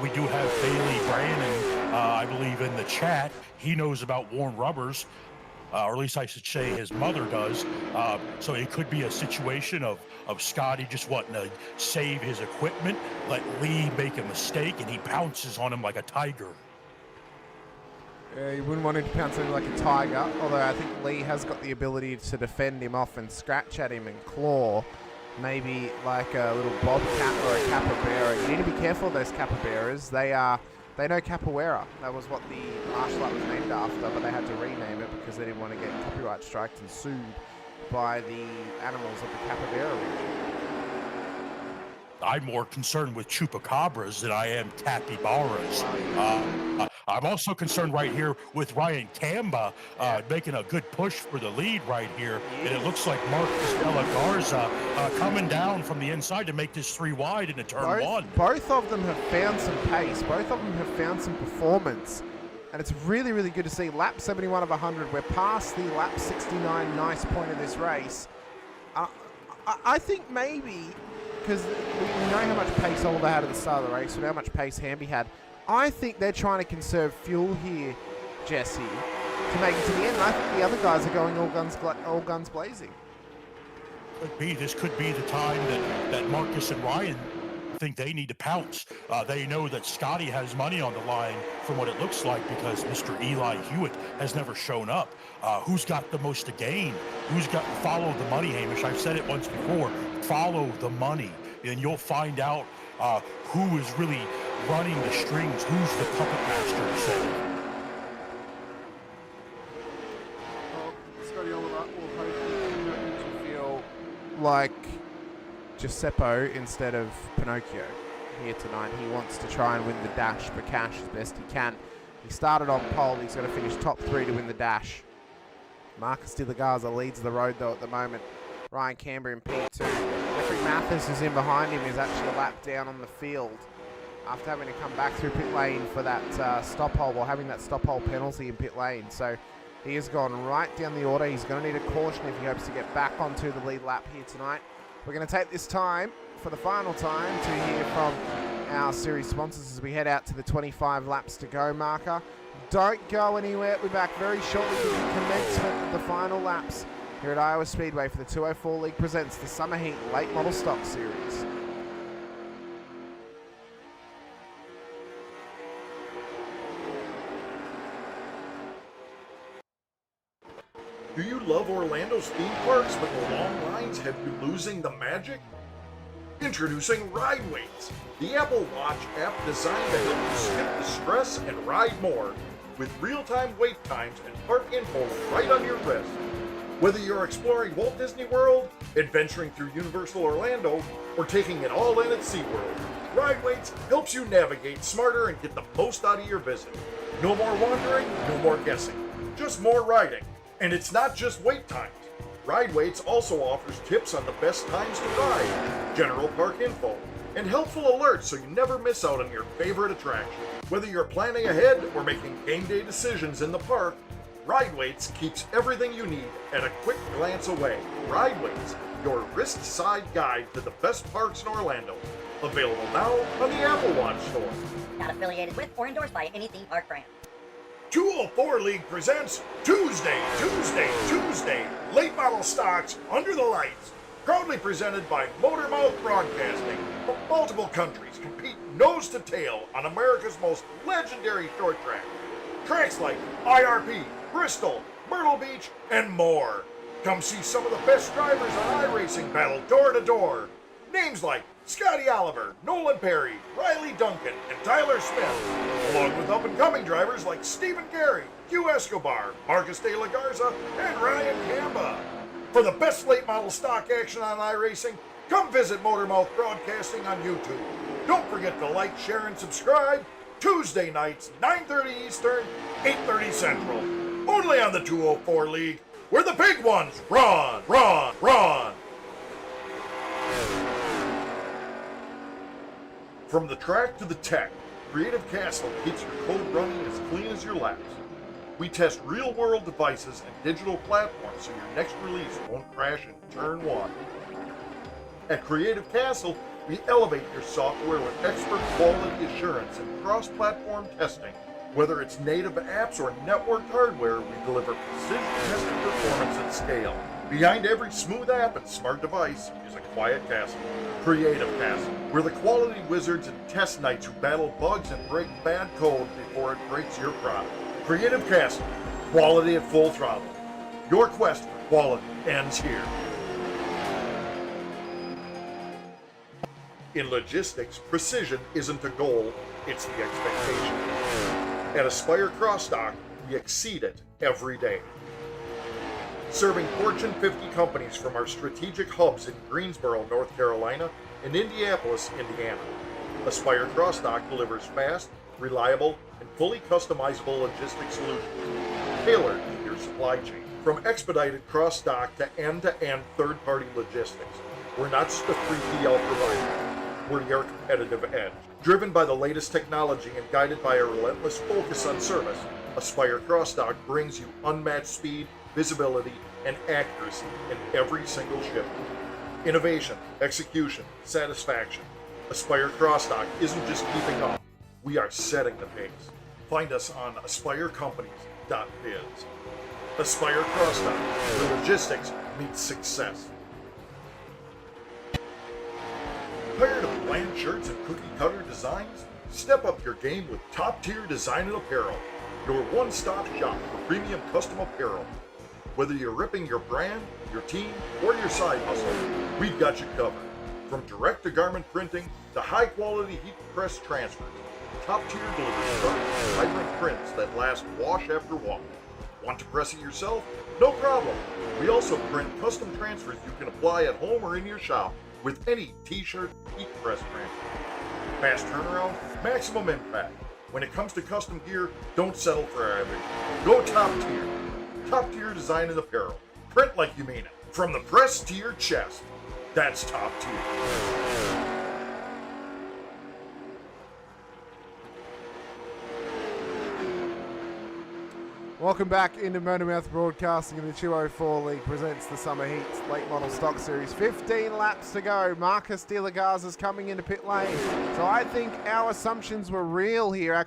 We do have Bailey Brandon, I believe, in the chat. He knows about worn rubbers. Or at least I should say his mother does. So it could be a situation of Scotty just wanting to save his equipment, let Lee make a mistake, and he pounces on him like a tiger. You wouldn't want him to pounce on him like a tiger, although I think Lee has got the ability to defend him off and scratch at him and claw. Maybe like a little bobcat or a capybara. You need to be careful of those capybaras. They know capoeira. That was what the martial art was named after, but they had to rename it because they didn't want to get copyright striked and sued by the animals of the capybara region. I'm more concerned with chupacabras than I am capybaras. I'm also concerned right here with Ryan Camba making a good push for the lead right here. And it looks like Marcus De La Garza coming down from the inside to make this 3 wide into turn 1. Both of them have found some pace. Both of them have found some performance. And it's really, really good to see. Lap 71 of 100. We're past the lap 69 nice point of this race. I think maybe, because we know how much pace Oliver had at the start of the race, we know how much pace Hamby had. I think they're trying to conserve fuel here, Jesse. to make it to the end. I think the other guys are going all guns blazing. This could be the time that Marcus and Ryan think they need to pounce. They know that Scotty has money on the line from what it looks like, because Mr. Eli Hewitt has never shown up. Who's got the most to gain? Follow the money, Hamish? I've said it once before. Follow the money, and you'll find out who is really running the strings, who's the puppet master, say. Scotty Oliver will hopefully feel like Giuseppe instead of Pinocchio here tonight. He wants to try and win the dash for cash as best he can. He started on pole. He's going to finish top 3 to win the dash. Marcus De La Garza leads the road though at the moment. Ryan Canberra in P2. Jeffrey Mathis is in behind him, is actually a lap down on the field after having to come back through pit lane for that stop hole, or having that stop hole penalty in pit lane. So he has gone right down the order. He's going to need a caution if he hopes to get back onto the lead lap here tonight. We're going to take this time, for the final time, to hear from our series sponsors as we head out to the 25 laps to go marker. Don't go anywhere. We'll be back very shortly with the commencement of the final laps here at Iowa Speedway for the 204 League presents the Summer Heat Late Model Stock Series. Do you love Orlando's theme parks, but the long lines have you losing the magic? Introducing Ride Waits, the Apple Watch app designed to help you skip the stress and ride more, with real-time wait times and park info right on your wrist. Whether you're exploring Walt Disney World, adventuring through Universal Orlando, or taking it all in at SeaWorld, Ride Waits helps you navigate smarter and get the most out of your visit. No more wandering, no more guessing, just more riding. And it's not just wait times. Ride Waits also offers tips on the best times to ride, general park info, and helpful alerts so you never miss out on your favorite attraction. Whether you're planning ahead or making game day decisions in the park, Ride Waits keeps everything you need at a quick glance away. Ride Waits, your wrist-side guide to the best parks in Orlando. Available now on the Apple Watch store. Not affiliated with or endorsed by any theme park brand. 204 League presents Tuesday, Late Model Stocks Under the Lights. Proudly presented by MotorMouth Broadcasting. From multiple countries compete nose to tail on America's most legendary short track. Tracks like IRP, Bristol, Myrtle Beach, and more. Come see some of the best drivers on iRacing battle door to door. Names like Scotty Oliver, Nolan Perry, Riley Duncan, and Tyler Smith, along with up-and-coming drivers like Stephen Gary, Hugh Escobar, Marcus De La Garza, and Ryan Camba. For the best late model stock action on iRacing, come visit MotorMouth Broadcasting on YouTube. Don't forget to like, share, and subscribe. Tuesday nights, 9:30 Eastern, 8:30 Central. Only on the 204 League, where the big ones run. From the track to the tech, Creative Castle keeps your code running as clean as your laps. We test real-world devices and digital platforms so your next release won't crash in turn 1. At Creative Castle, we elevate your software with expert quality assurance and cross-platform testing. Whether it's native apps or networked hardware, we deliver precision-tested performance at scale. Behind every smooth app and smart device is a quiet castle. Creative Castle. We're the quality wizards and test knights who battle bugs and break bad code before it breaks your product. Creative Castle. Quality at full throttle. Your quest for quality ends here. In logistics, precision isn't a goal, it's the expectation. At Aspire Crossdock, we exceed it every day. Serving Fortune 50 companies from our strategic hubs in Greensboro, North Carolina, and Indianapolis, Indiana. Aspire Crossdock delivers fast, reliable, and fully customizable logistics solutions tailored to your supply chain. From expedited cross-dock to end-to-end third-party logistics, we're not just a 3PL provider. We're your competitive edge. Driven by the latest technology and guided by a relentless focus on service, Aspire Crossdock brings you unmatched speed, visibility, and accuracy in every single shipment. Innovation, execution, satisfaction. Aspire Crossdock isn't just keeping up, we are setting the pace. Find us on AspireCompanies.com. MotorMouth.biz. Aspire Crosstown, where logistics meets success. Tired of bland shirts and cookie-cutter designs? Step up your game with top-tier design and apparel. Your one-stop shop for premium custom apparel. Whether you're ripping your brand, your team, or your side hustle, we've got you covered. From direct-to-garment printing to high-quality heat-press transfers, top-tier delivery trucks, vibrant prints that last wash after wash. Want to press it yourself? No problem. We also print custom transfers you can apply at home or in your shop with any t-shirt heat-press transfer. Fast turnaround, maximum impact. When it comes to custom gear, don't settle for average. Go top-tier. Top-tier design and apparel. Print like you mean it. From the press to your chest. That's top-tier. Welcome back into MotorMouth Broadcasting, and the 204 League presents the Summer Heat Late Model Stock Series. 15 laps to go. Marcus De La Garza's coming into pit lane. So I think our assumptions were real here. Our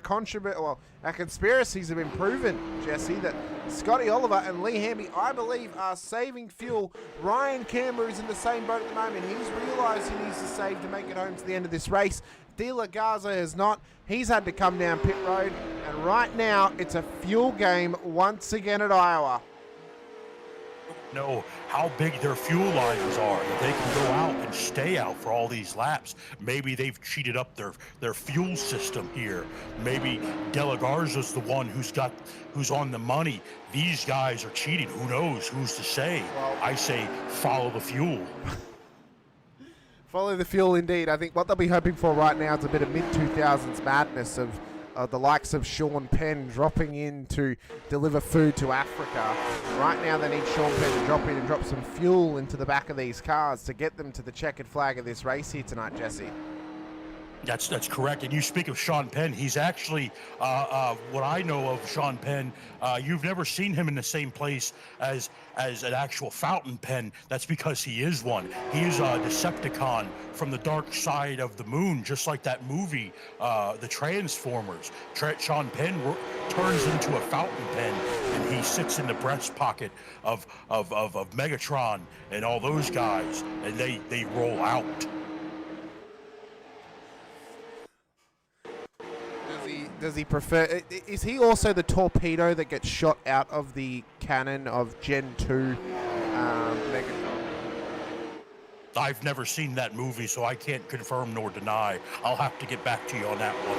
conspiracies have been proven, Jesse, that Scotty Oliver and Lee Hamby, I believe, are saving fuel. Ryan Camber is in the same boat at the moment. He's realised he needs to save to make it home to the end of this race. De La Garza has not. He's had to come down pit road, and right now it's a fuel game once again at Iowa. Know how big their fuel lines are, that they can go out and stay out for all these laps. Maybe they've cheated up their fuel system here. Maybe De La Garza's the one who's on the money. These guys are cheating. Who knows? Who's to say? Well, I say follow the fuel. Follow the fuel, indeed. I think what they'll be hoping for right now is a bit of mid-2000s madness of the likes of Sean Penn dropping in to deliver food to Africa. Right now they need Sean Penn to drop in and drop some fuel into the back of these cars to get them to the checkered flag of this race here tonight, Jesse. That's correct. And you speak of Sean Penn. He's actually, what I know of Sean Penn, you've never seen him in the same place as an actual fountain pen. That's because he is one. He is a Decepticon from the dark side of the moon, just like that movie, The Transformers. Sean Penn turns into a fountain pen, and he sits in the breast pocket of Megatron and all those guys, and they roll out. Does he prefer... Is he also the torpedo that gets shot out of the cannon of Gen 2 Megatron? I've never seen that movie, so I can't confirm nor deny. I'll have to get back to you on that one.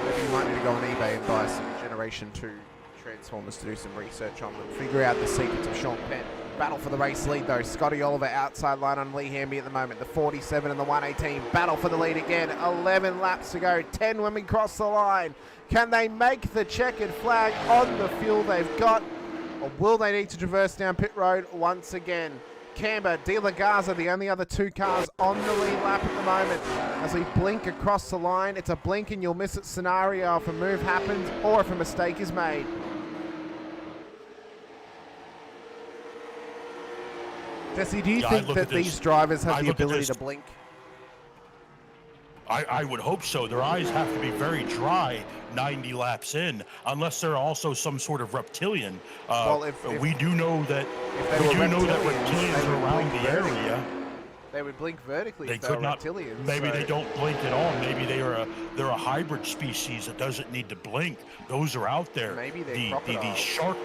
Maybe you might need to go on eBay and buy some Generation 2 Transformers to do some research on them. Figure out the secrets of Sean Penn. Battle for the race lead though. Scotty Oliver outside line on Lee Hamby at the moment. The 47 and the 118. Battle for the lead again. 11 laps to go. 10 when we cross the line. Can they make the checkered flag on the fuel they've got? Or will they need to traverse down pit road once again? Camber, De La Garza, the only other two cars on the lead lap at the moment. As we blink across the line, it's a blink and you'll miss it scenario if a move happens or if a mistake is made. Jesse, do you think that these drivers have the ability to blink? I would hope so. Their eyes have to be very dry 90 laps in, unless they're also some sort of reptilian. Well, we do know that reptilians are around the area. They would blink vertically. They if they could were not. reptilians, Maybe so they don't blink at all. Maybe they're a hybrid species that doesn't need to blink. Those are out there. Maybe they're the shark.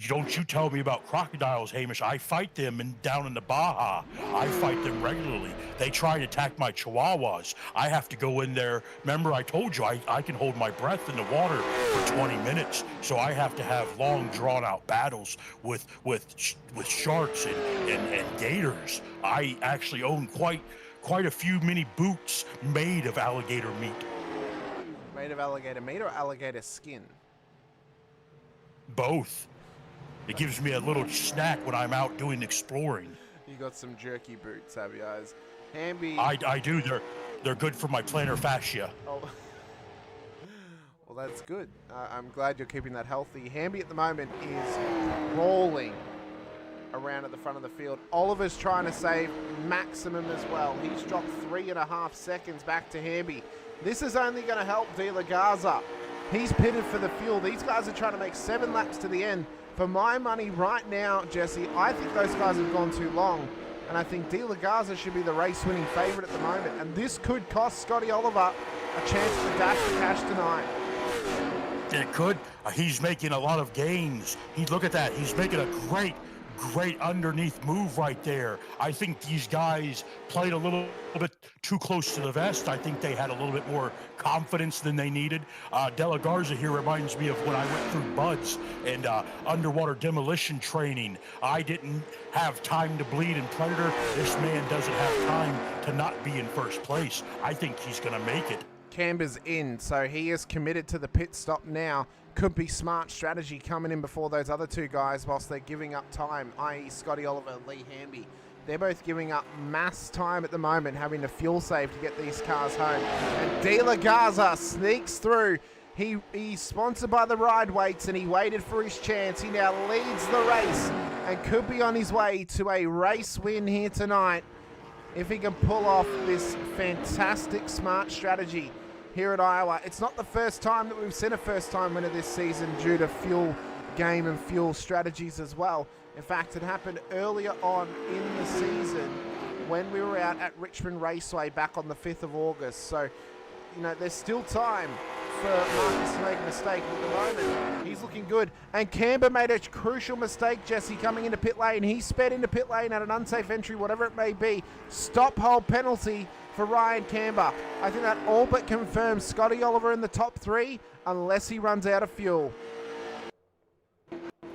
Don't you tell me about crocodiles, Hamish. I fight them down in the Baja. I fight them regularly. They try to attack my chihuahuas. I have to go in there. Remember, I told you I can hold my breath in the water for 20 minutes. So I have to have long, drawn-out battles with sharks and gators. I actually own quite a few mini boots made of alligator meat. Made of alligator meat or alligator skin? Both. It gives me a little snack when I'm out doing exploring. You got some jerky boots, have you guys? Hamby. I do. They're good for my plantar fascia. Oh. Well, that's good. I'm glad you're keeping that healthy. Hamby at the moment is rolling around at the front of the field. Oliver's trying to save maximum as well. He's dropped 3.5 seconds back to Hamby. This is only going to help De La Garza. He's pitted for the fuel. These guys are trying to make 7 laps to the end. For my money right now, Jesse, I think those guys have gone too long. And I think De La Garza should be the race-winning favourite at the moment. And this could cost Scotty Oliver a chance to dash the cash tonight. It could. He's making a lot of gains. Look at that. He's making a great underneath move right there. I think these guys played a little bit too close to the vest. I think they had a little bit more confidence than they needed. De La Garza here reminds me of when I went through BUD/S and underwater demolition training. I didn't have time to bleed in Predator. This man doesn't have time to not be in first place. I think he's going to make it. Canber's in, so he is committed to the pit stop now. Could be smart strategy coming in before those other two guys whilst they're giving up time, i.e. Scotty Oliver and Lee Hamby. They're both giving up mass time at the moment, having to fuel save to get these cars home. And De La Garza sneaks through. He's sponsored by the ride weights and he waited for his chance. He now leads the race and could be on his way to a race win here tonight if he can pull off this fantastic smart strategy here at Iowa. It's not the first time that we've seen a first-time winner this season due to fuel game and fuel strategies as well. In fact, it happened earlier on in the season when we were out at Richmond Raceway back on the 5th of August. So, you know, there's still time for Marcus to make a mistake. But at the moment, he's looking good. And Canber made a crucial mistake, Jesse, coming into pit lane. He sped into pit lane at an unsafe entry, whatever it may be. Stop hold penalty for Ryan Canber. I think that all but confirms Scotty Oliver in the top 3 unless he runs out of fuel.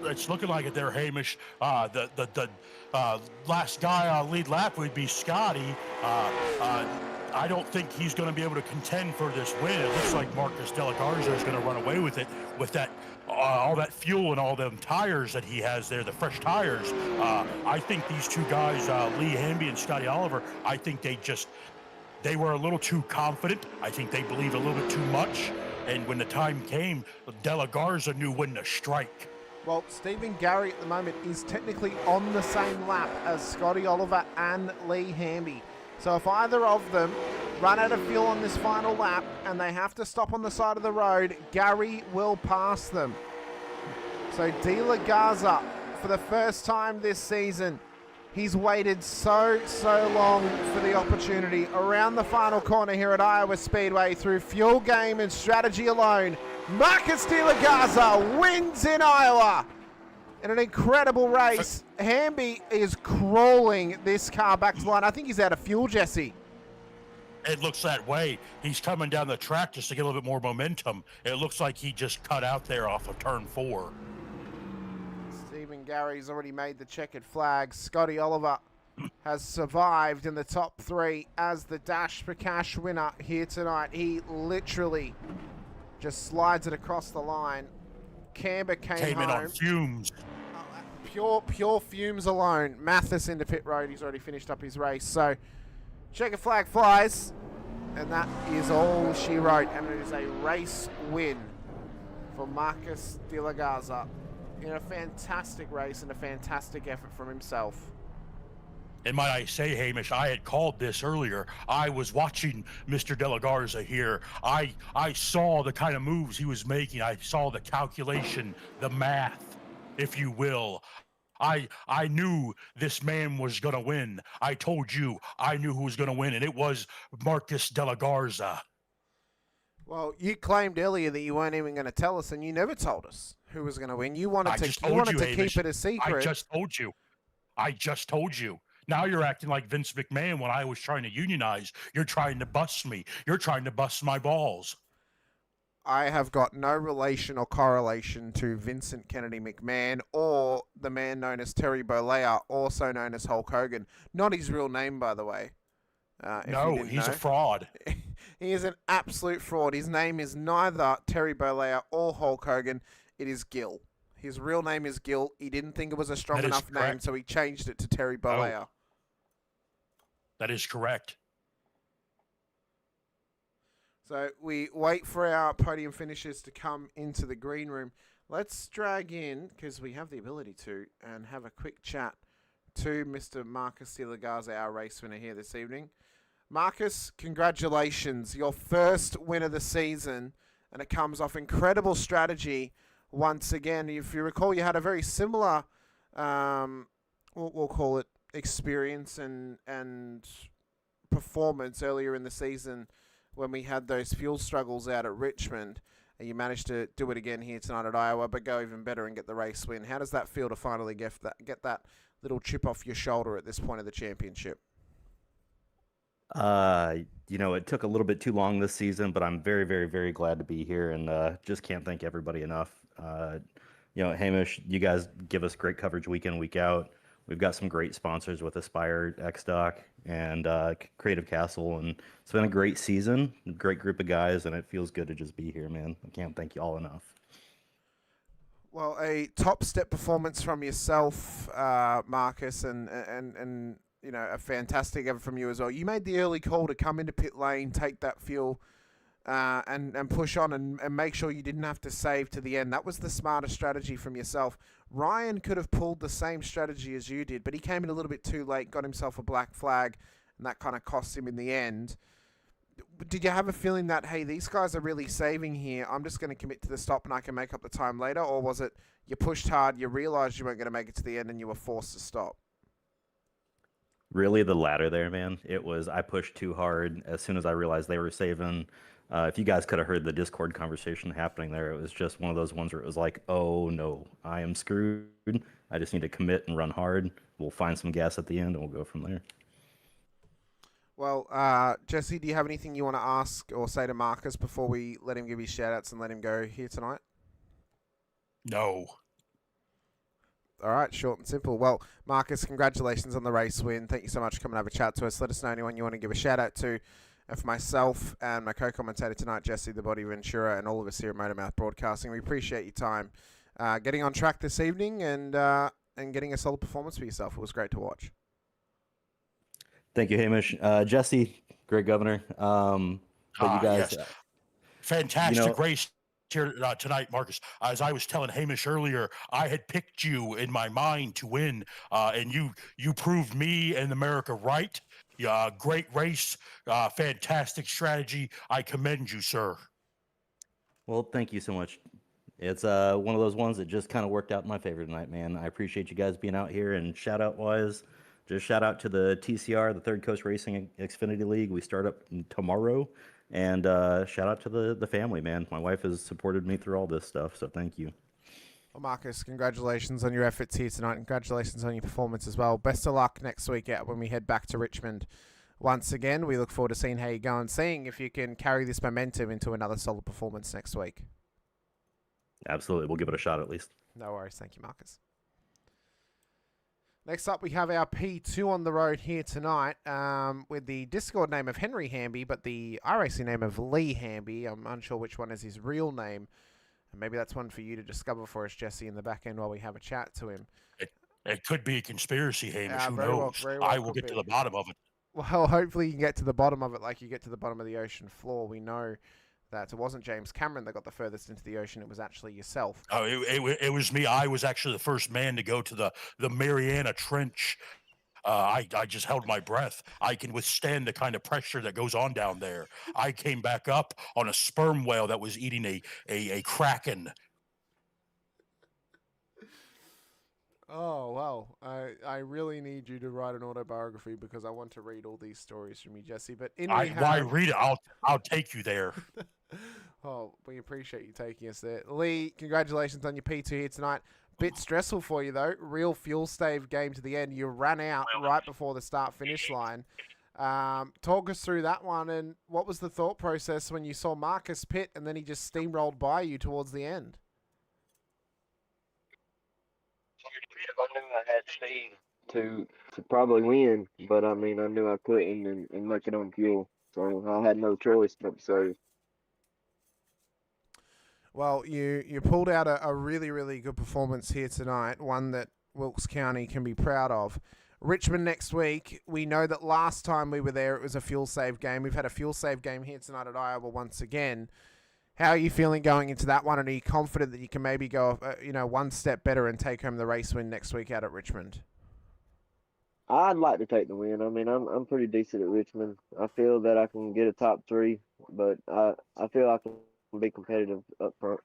It's looking like it there, Hamish. The last guy on lead lap would be Scotty. I don't think he's going to be able to contend for this win. It looks like Marcus De La Garza is going to run away with it with that all that fuel and all them tires that he has there, the fresh tires. I think these two guys, Lee Hamby and Scotty Oliver, I think they were a little too confident. I think they believed a little bit too much. And when the time came, De La Garza knew when to strike. Well, Stephen Gary at the moment is technically on the same lap as Scotty Oliver and Lee Hamby. So if either of them run out of fuel on this final lap and they have to stop on the side of the road, Gary will pass them. So De La Garza, for the first time this season, he's waited so long for the opportunity. Around the final corner here at Iowa Speedway, through fuel game and strategy alone, Marcus De La Garza wins in Iowa in an incredible race. Hamby is crawling this car back to the line. I think he's out of fuel, Jesse. It looks that way. He's coming down the track just to get a little bit more momentum. It looks like he just cut out there off of turn 4. Stephen Gary's already made the checkered flag. Scotty Oliver has survived in the top 3 as the Dash for Cash winner here tonight. He literally just slides it across the line. Canber came in home. on fumes. Pure fumes alone. Mathis into pit road. He's already finished up his race. So, checkered flag flies. And that is all she wrote. And it is a race win for Marcus De La Garza in a fantastic race and a fantastic effort from himself. And might I say, Hamish, I had called this earlier. I was watching Mr. De La Garza here. I saw the kind of moves he was making. I saw the calculation, the math, if you will. I knew this man was going to win. I told you I knew who was going to win, and it was Marcus De La Garza. Well, you claimed earlier that you weren't even going to tell us, and you never told us who was going to win. You wanted to keep it a secret. I just told you. Now you're acting like Vince McMahon when I was trying to unionize. You're trying to bust me. You're trying to bust my balls. I have got no relation or correlation to Vincent Kennedy McMahon or the man known as Terry Bollea, also known as Hulk Hogan. Not his real name, by the way. No, he's a fraud. He is an absolute fraud. His name is neither Terry Bollea or Hulk Hogan. It is Gil. His real name is Gil. He didn't think it was a strong enough name, so he changed it to Terry Bollea. Oh. That is correct. So we wait for our podium finishers to come into the green room. Let's drag in, because we have the ability to, and have a quick chat to Mr. Marcus De La Garza, our race winner here this evening. Marcus, congratulations. Your first win of the season. and it comes off incredible strategy once again. If you recall, you had a very similar, we'll call it experience and performance earlier in the season when we had those fuel struggles out at Richmond. And you managed to do it again here tonight at Iowa, but go even better and get the race win. How does that feel to finally get that little chip off your shoulder at this point of the championship? It took a little bit too long this season, but I'm very, very, very glad to be here, and just can't thank everybody enough. Hamish, you guys give us great coverage week in, week out. We've got some great sponsors with Aspire, X-Doc, and Creative Castle, and it's been a great season, a great group of guys, and it feels good to just be here, man. I can't thank you all enough. Well, a top step performance from yourself, Marcus, and a fantastic effort from you as well. You made the early call to come into pit lane, take that fuel, and push on and make sure you didn't have to save to the end. That was the smarter strategy from yourself. Ryan could have pulled the same strategy as you did, but he came in a little bit too late, got himself a black flag, and that kind of cost him in the end. Did you have a feeling that, hey, these guys are really saving here, I'm just going to commit to the stop and I can make up the time later? Or was it you pushed hard, you realized you weren't going to make it to the end, and you were forced to stop? Really the latter there, man. It was I pushed too hard as soon as I realized they were saving. If you guys could have heard the Discord conversation happening there, it was just one of those ones where it was like, oh no, I am screwed. I just need to commit and run hard. We'll find some gas at the end and we'll go from there. Well, Jesse, do you have anything you want to ask or say to Marcus before we let him give his shout-outs and let him go here tonight? No. All right, short and simple. Well, Marcus, congratulations on the race win. Thank you so much for coming over to chat to us. Let us know anyone you want to give a shout-out to. And for myself and my co-commentator tonight, Jesse the Body Ventura, and all of us here at MotorMouth Broadcasting, we appreciate your time getting on track this evening and getting a solid performance for yourself. It was great to watch. Thank you, Hamish. Jesse, great governor. But you guys, yes. Fantastic race here tonight, Marcus. As I was telling Hamish earlier, I had picked you in my mind to win, and you proved me and America right. Great race, fantastic strategy. I commend you, sir. Well, thank you so much. It's one of those ones that just kind of worked out in my favor tonight, man. I appreciate you guys being out here, and shout-out wise, just shout out to the TCR, the Third Coast Racing Xfinity League. We start up tomorrow, and shout out to the family, man. My wife has supported me through all this stuff, so thank you. Well, Marcus, congratulations on your efforts here tonight. Congratulations on your performance as well. Best of luck next week out when we head back to Richmond. Once again, we look forward to seeing how you go and seeing if you can carry this momentum into another solid performance next week. Absolutely. We'll give it a shot at least. No worries. Thank you, Marcus. Next up, we have our P2 on the road here tonight with the Discord name of Henry Hamby, but the iRacing name of Lee Hamby. I'm unsure which one is his real name. And maybe that's one for you to discover for us, Jesse, in the back end while we have a chat to him. It could be a conspiracy, Hamish. Who knows? Well I will get to the bottom of it. Well, hopefully you can get to the bottom of it like you get to the bottom of the ocean floor. We know that it wasn't James Cameron that got the furthest into the ocean. It was actually yourself. Oh, it was me. I was actually the first man to go to the Mariana Trench. I just held my breath. I can withstand the kind of pressure that goes on down there. I came back up on a sperm whale that was eating a kraken. Oh, wow. I really need you to write an autobiography because I want to read all these stories from you, Jesse. But why read it? I'll take you there. Oh, we appreciate you taking us there. Lee, congratulations on your P2 here tonight. Bit stressful for you, though. Real fuel stave game to the end. You ran out right before the start-finish line. Talk us through that one, and what was the thought process when you saw Marcus pit and then he just steamrolled by you towards the end? I knew I had speed to probably win, but I mean, I knew I couldn't and make it on fuel. So I had no choice but to save. Well, you pulled out a really, really good performance here tonight, one that Wilkes County can be proud of. Richmond next week, we know that last time we were there, it was a fuel save game. We've had a fuel save game here tonight at Iowa once again. How are you feeling going into that one, and are you confident that you can maybe go, one step better and take home the race win next week out at Richmond? I'd like to take the win. I mean, I'm pretty decent at Richmond. I feel that I can get a top three, but I feel I can and be competitive up front.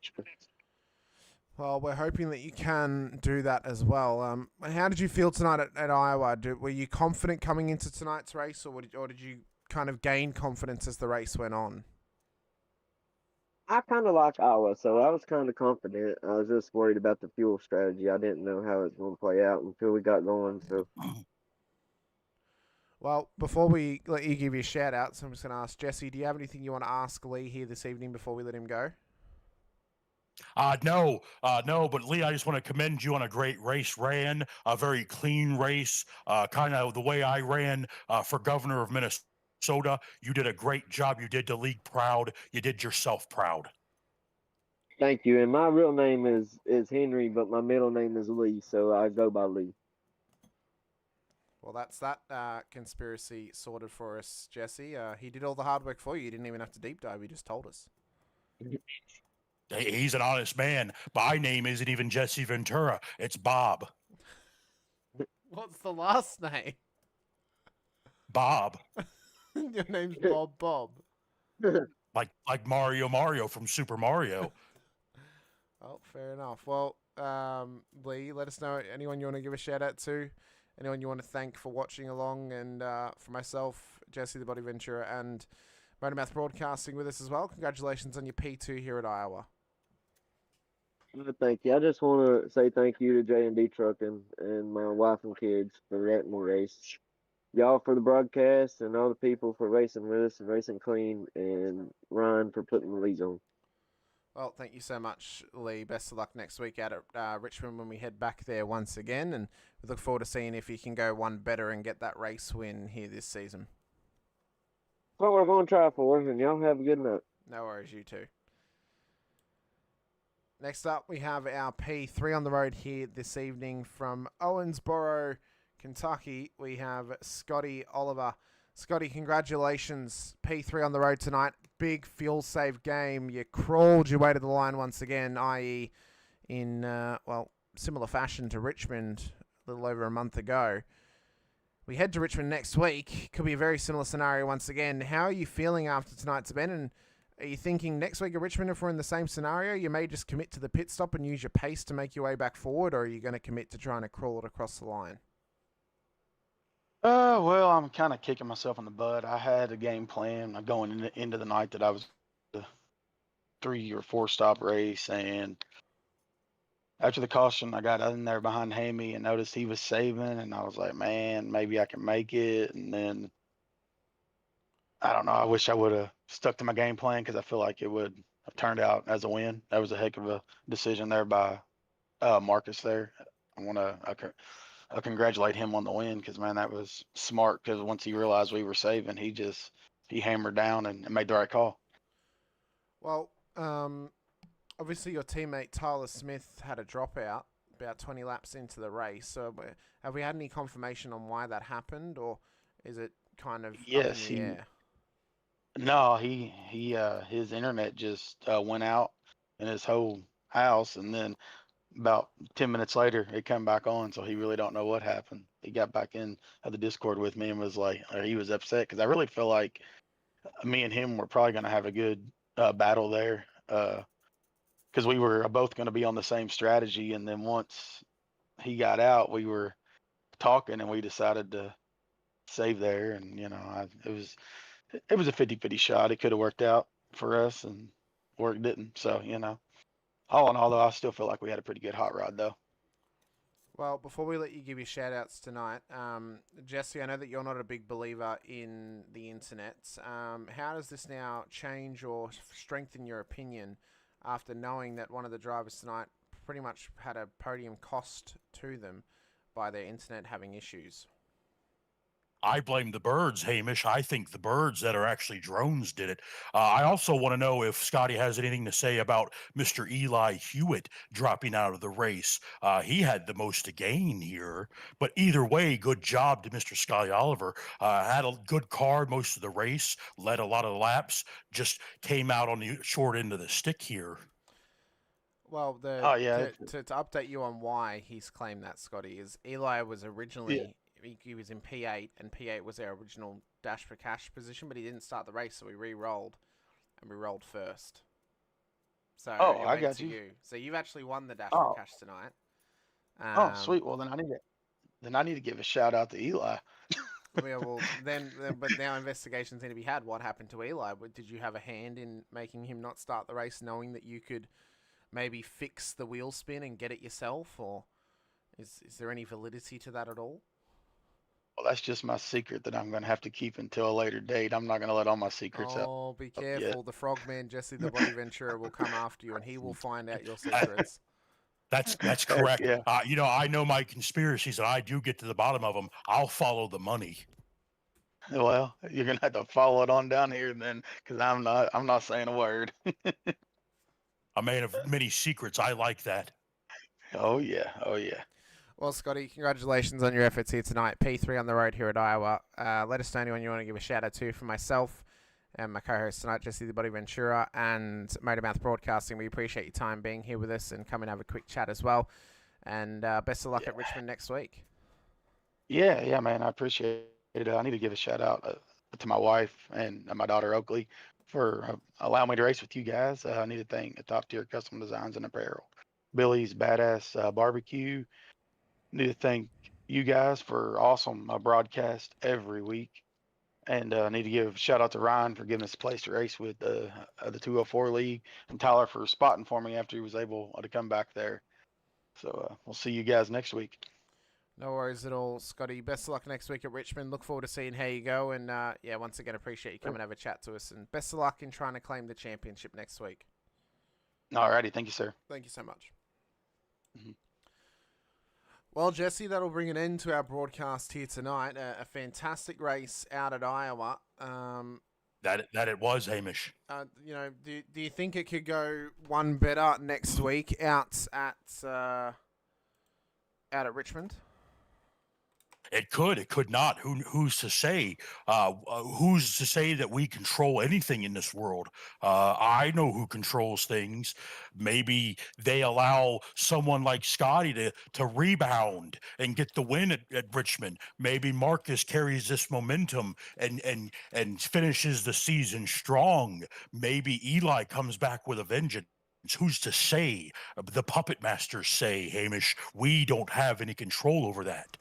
Well, we're hoping that you can do that as well. How did you feel tonight at Iowa? Were you confident coming into tonight's race, or did you kind of gain confidence as the race went on? I kind of like Iowa, so I was kind of confident. I was just worried about the fuel strategy. I didn't know how it was going to play out until we got going. So, Well, before we let you give your shout out, so I'm just going to ask Jesse, do you have anything you want to ask Lee here this evening before we let him go? No, but Lee, I just want to commend you on a great race ran, a very clean race, kind of the way I ran for governor of Minnesota. You did a great job. You did the league proud. You did yourself proud. thank you. And my real name is Henry, but my middle name is Lee, so I go by Lee. Well, that's that conspiracy sorted for us, Jesse. He did all the hard work for you. You didn't even have to deep dive. He just told us. He's an honest man. My name isn't even Jesse Ventura. It's Bob. What's the last name? Bob. Your name's Bob. Like Mario from Super Mario. Oh, fair enough. Well, Lee, let us know anyone you want to give a shout out to, anyone you want to thank for watching along, and for myself, Jesse the Body Ventura, and MotorMouth Broadcasting with us as well. Congratulations on your P2 here at Iowa. Thank you. I just want to say thank you to J&D Trucking and my wife and kids for letting me race. Y'all for the broadcast and all the people for racing with us and racing clean, and Ryan for putting the leads on. Well, thank you so much, Lee. Best of luck next week out at Richmond when we head back there once again, and we look forward to seeing if you can go one better and get that race win here this season. That's what we're going to try for, and y'all have a good night. No worries, you too. Next up, we have our P3 on the road here this evening from Owensboro, Kentucky. We have Scotty Oliver. Scotty, congratulations. P3 on the road tonight. Big fuel save game. You crawled your way to the line once again, i.e. in, similar fashion to Richmond a little over a month ago. We head to Richmond next week. Could be a very similar scenario once again. How are you feeling after tonight's event? And are you thinking next week at Richmond, if we're in the same scenario, you may just commit to the pit stop and use your pace to make your way back forward, or are you going to commit to trying to crawl it across the line? Well, I'm kind of kicking myself in the butt. I had a game plan going into the night that I was a 3 or 4 stop race, and after the caution, I got in there behind Hammy and noticed he was saving, and I was like, man, maybe I can make it. And then I don't know. I wish I would have stuck to my game plan because I feel like it would have turned out as a win. That was a heck of a decision there by Marcus there. I congratulate him on the win because, man, that was smart because once he realized we were saving, he hammered down and made the right call. Well, obviously your teammate Tyler Smith had a dropout about 20 laps into the race. So have we had any confirmation on why that happened, or is it kind of up in the air? No, his internet just went out in his whole house, and then about 10 minutes later, it came back on. So he really don't know what happened. He got back in the Discord with me and was like, he was upset because I really feel like me and him were probably going to have a good battle there because we were both going to be on the same strategy. And then once he got out, we were talking and we decided to save there. And, it was a 50-50 shot. It could have worked out for us, or it didn't. So, all in all, though, I still feel like we had a pretty good hot rod, though. Well, before we let you give your shout-outs tonight, Jesse, I know that you're not a big believer in the internet. How does this now change or strengthen your opinion after knowing that one of the drivers tonight pretty much had a podium cost to them by their internet having issues? I blame the birds, Hamish. I think the birds that are actually drones did it. I also want to know if Scotty has anything to say about Mr. Eli Hewitt dropping out of the race. He had the most to gain here. But either way, good job to Mr. Scotty Oliver. Had a good car most of the race, led a lot of laps, just came out on the short end of the stick here. Well, to update you on why he's claimed that, Scotty, is Eli was originally... Yeah. He was in P8, and P8 was our original dash for cash position, but he didn't start the race, so we re-rolled, and we rolled first. So Oh, it I went got to you. you. So you've actually won the Dash for Oh, Cash tonight. oh, sweet. Well, then I need to give a shout out to Eli. Yeah, well, but now investigations need to be had. What happened to Eli? Did you have a hand in making him not start the race, knowing that you could maybe fix the wheel spin and get it yourself, or is there any validity to that at all? Well, that's just my secret that I'm going to have to keep until a later date. I'm not going to let all my secrets out Oh, be up yet. careful! The Frogman Jesse the Body Ventura will come after you, and he will find out your Uh, secrets. That's Heck correct. yeah. I know my conspiracies, and I do get to the bottom of them. I'll follow the money. Well, you're going to have to follow it on down here then, because I'm not saying a word. A man of many secrets. I like that. Oh yeah. Oh yeah. Well, Scotty, congratulations on your efforts here tonight. P3 on the road here at Iowa. Let us know anyone you want to give a shout out to from myself and my co-host tonight, Jesse the Body Ventura, and MotorMouth Broadcasting. We appreciate your time being here with us and come and have a quick chat as well. And best of luck at Richmond next week. Yeah, man. I appreciate it. I need to give a shout out to my wife and my daughter Oakley for allowing me to race with you guys. I need to thank Top Tier Custom Designs and Apparel, Billy's Badass Barbecue. Need to thank you guys for awesome broadcast every week. And I need to give a shout out to Ryan for giving us a place to race with the 204 League, and Tyler for spotting for me after he was able to come back there. So we'll see you guys next week. No worries at all, Scotty. Best of luck next week at Richmond. Look forward to seeing how you go. And yeah, once again, appreciate you coming and have a chat to us. And best of luck in trying to claim the championship next week. Alrighty, thank you, sir. Thank you so much. Mm-hmm. Well, Jesse, that'll bring an end to our broadcast here tonight. A fantastic race out at Iowa. That it was, Hamish. Do you think it could go one better next week out at Richmond? It could not. Who's to say? Who's to say that we control anything in this world? I know who controls things. Maybe they allow someone like Scotty to rebound and get the win at Richmond. Maybe Marcus carries this momentum and finishes the season strong. Maybe Eli comes back with a vengeance. Who's to say? The puppet masters say, Hamish, we don't have any control over that.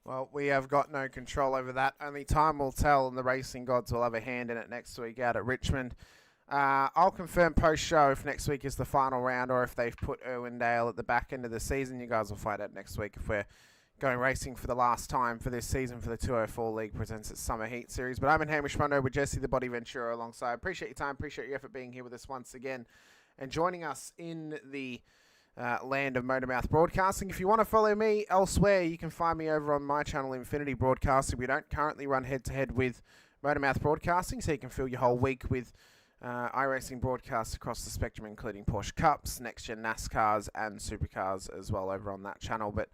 Well, we have got no control over that. Only time will tell, and the racing gods will have a hand in it next week out at Richmond. I'll confirm post-show if next week is the final round or if they've put Irwindale at the back end of the season. You guys will find out next week if we're going racing for the last time for this season for the 204 League presents its Summer Heat Series. But I'm in Hamish Munro with Jesse the Body Ventura alongside. Appreciate your time, appreciate your effort being here with us once again and joining us in the land of MotorMouth Broadcasting. If you want to follow me elsewhere, you can find me over on my channel, Infinity Broadcasting. We don't currently run head-to-head with MotorMouth Broadcasting, so you can fill your whole week with iRacing broadcasts across the spectrum, including Porsche Cups, next-gen NASCARs, and Supercars as well over on that channel. But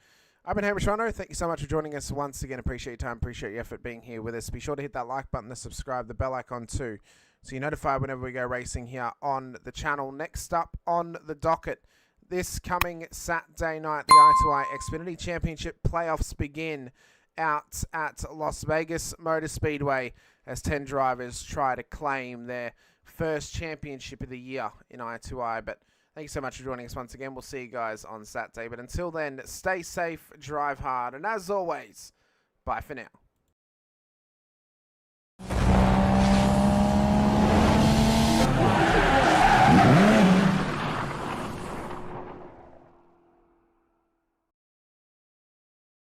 I've been Hamish Munro. Thank you so much for joining us once again. Appreciate your time, appreciate your effort being here with us. Be sure to hit that like button, the subscribe, the bell icon too, so you're notified whenever we go racing here on the channel. Next up on the docket, this coming Saturday night, the I2I Xfinity Championship playoffs begin out at Las Vegas Motor Speedway as 10 drivers try to claim their first championship of the year in I2I. But thank you so much for joining us once again. We'll see you guys on Saturday. But until then, stay safe, drive hard, and as always, bye for now.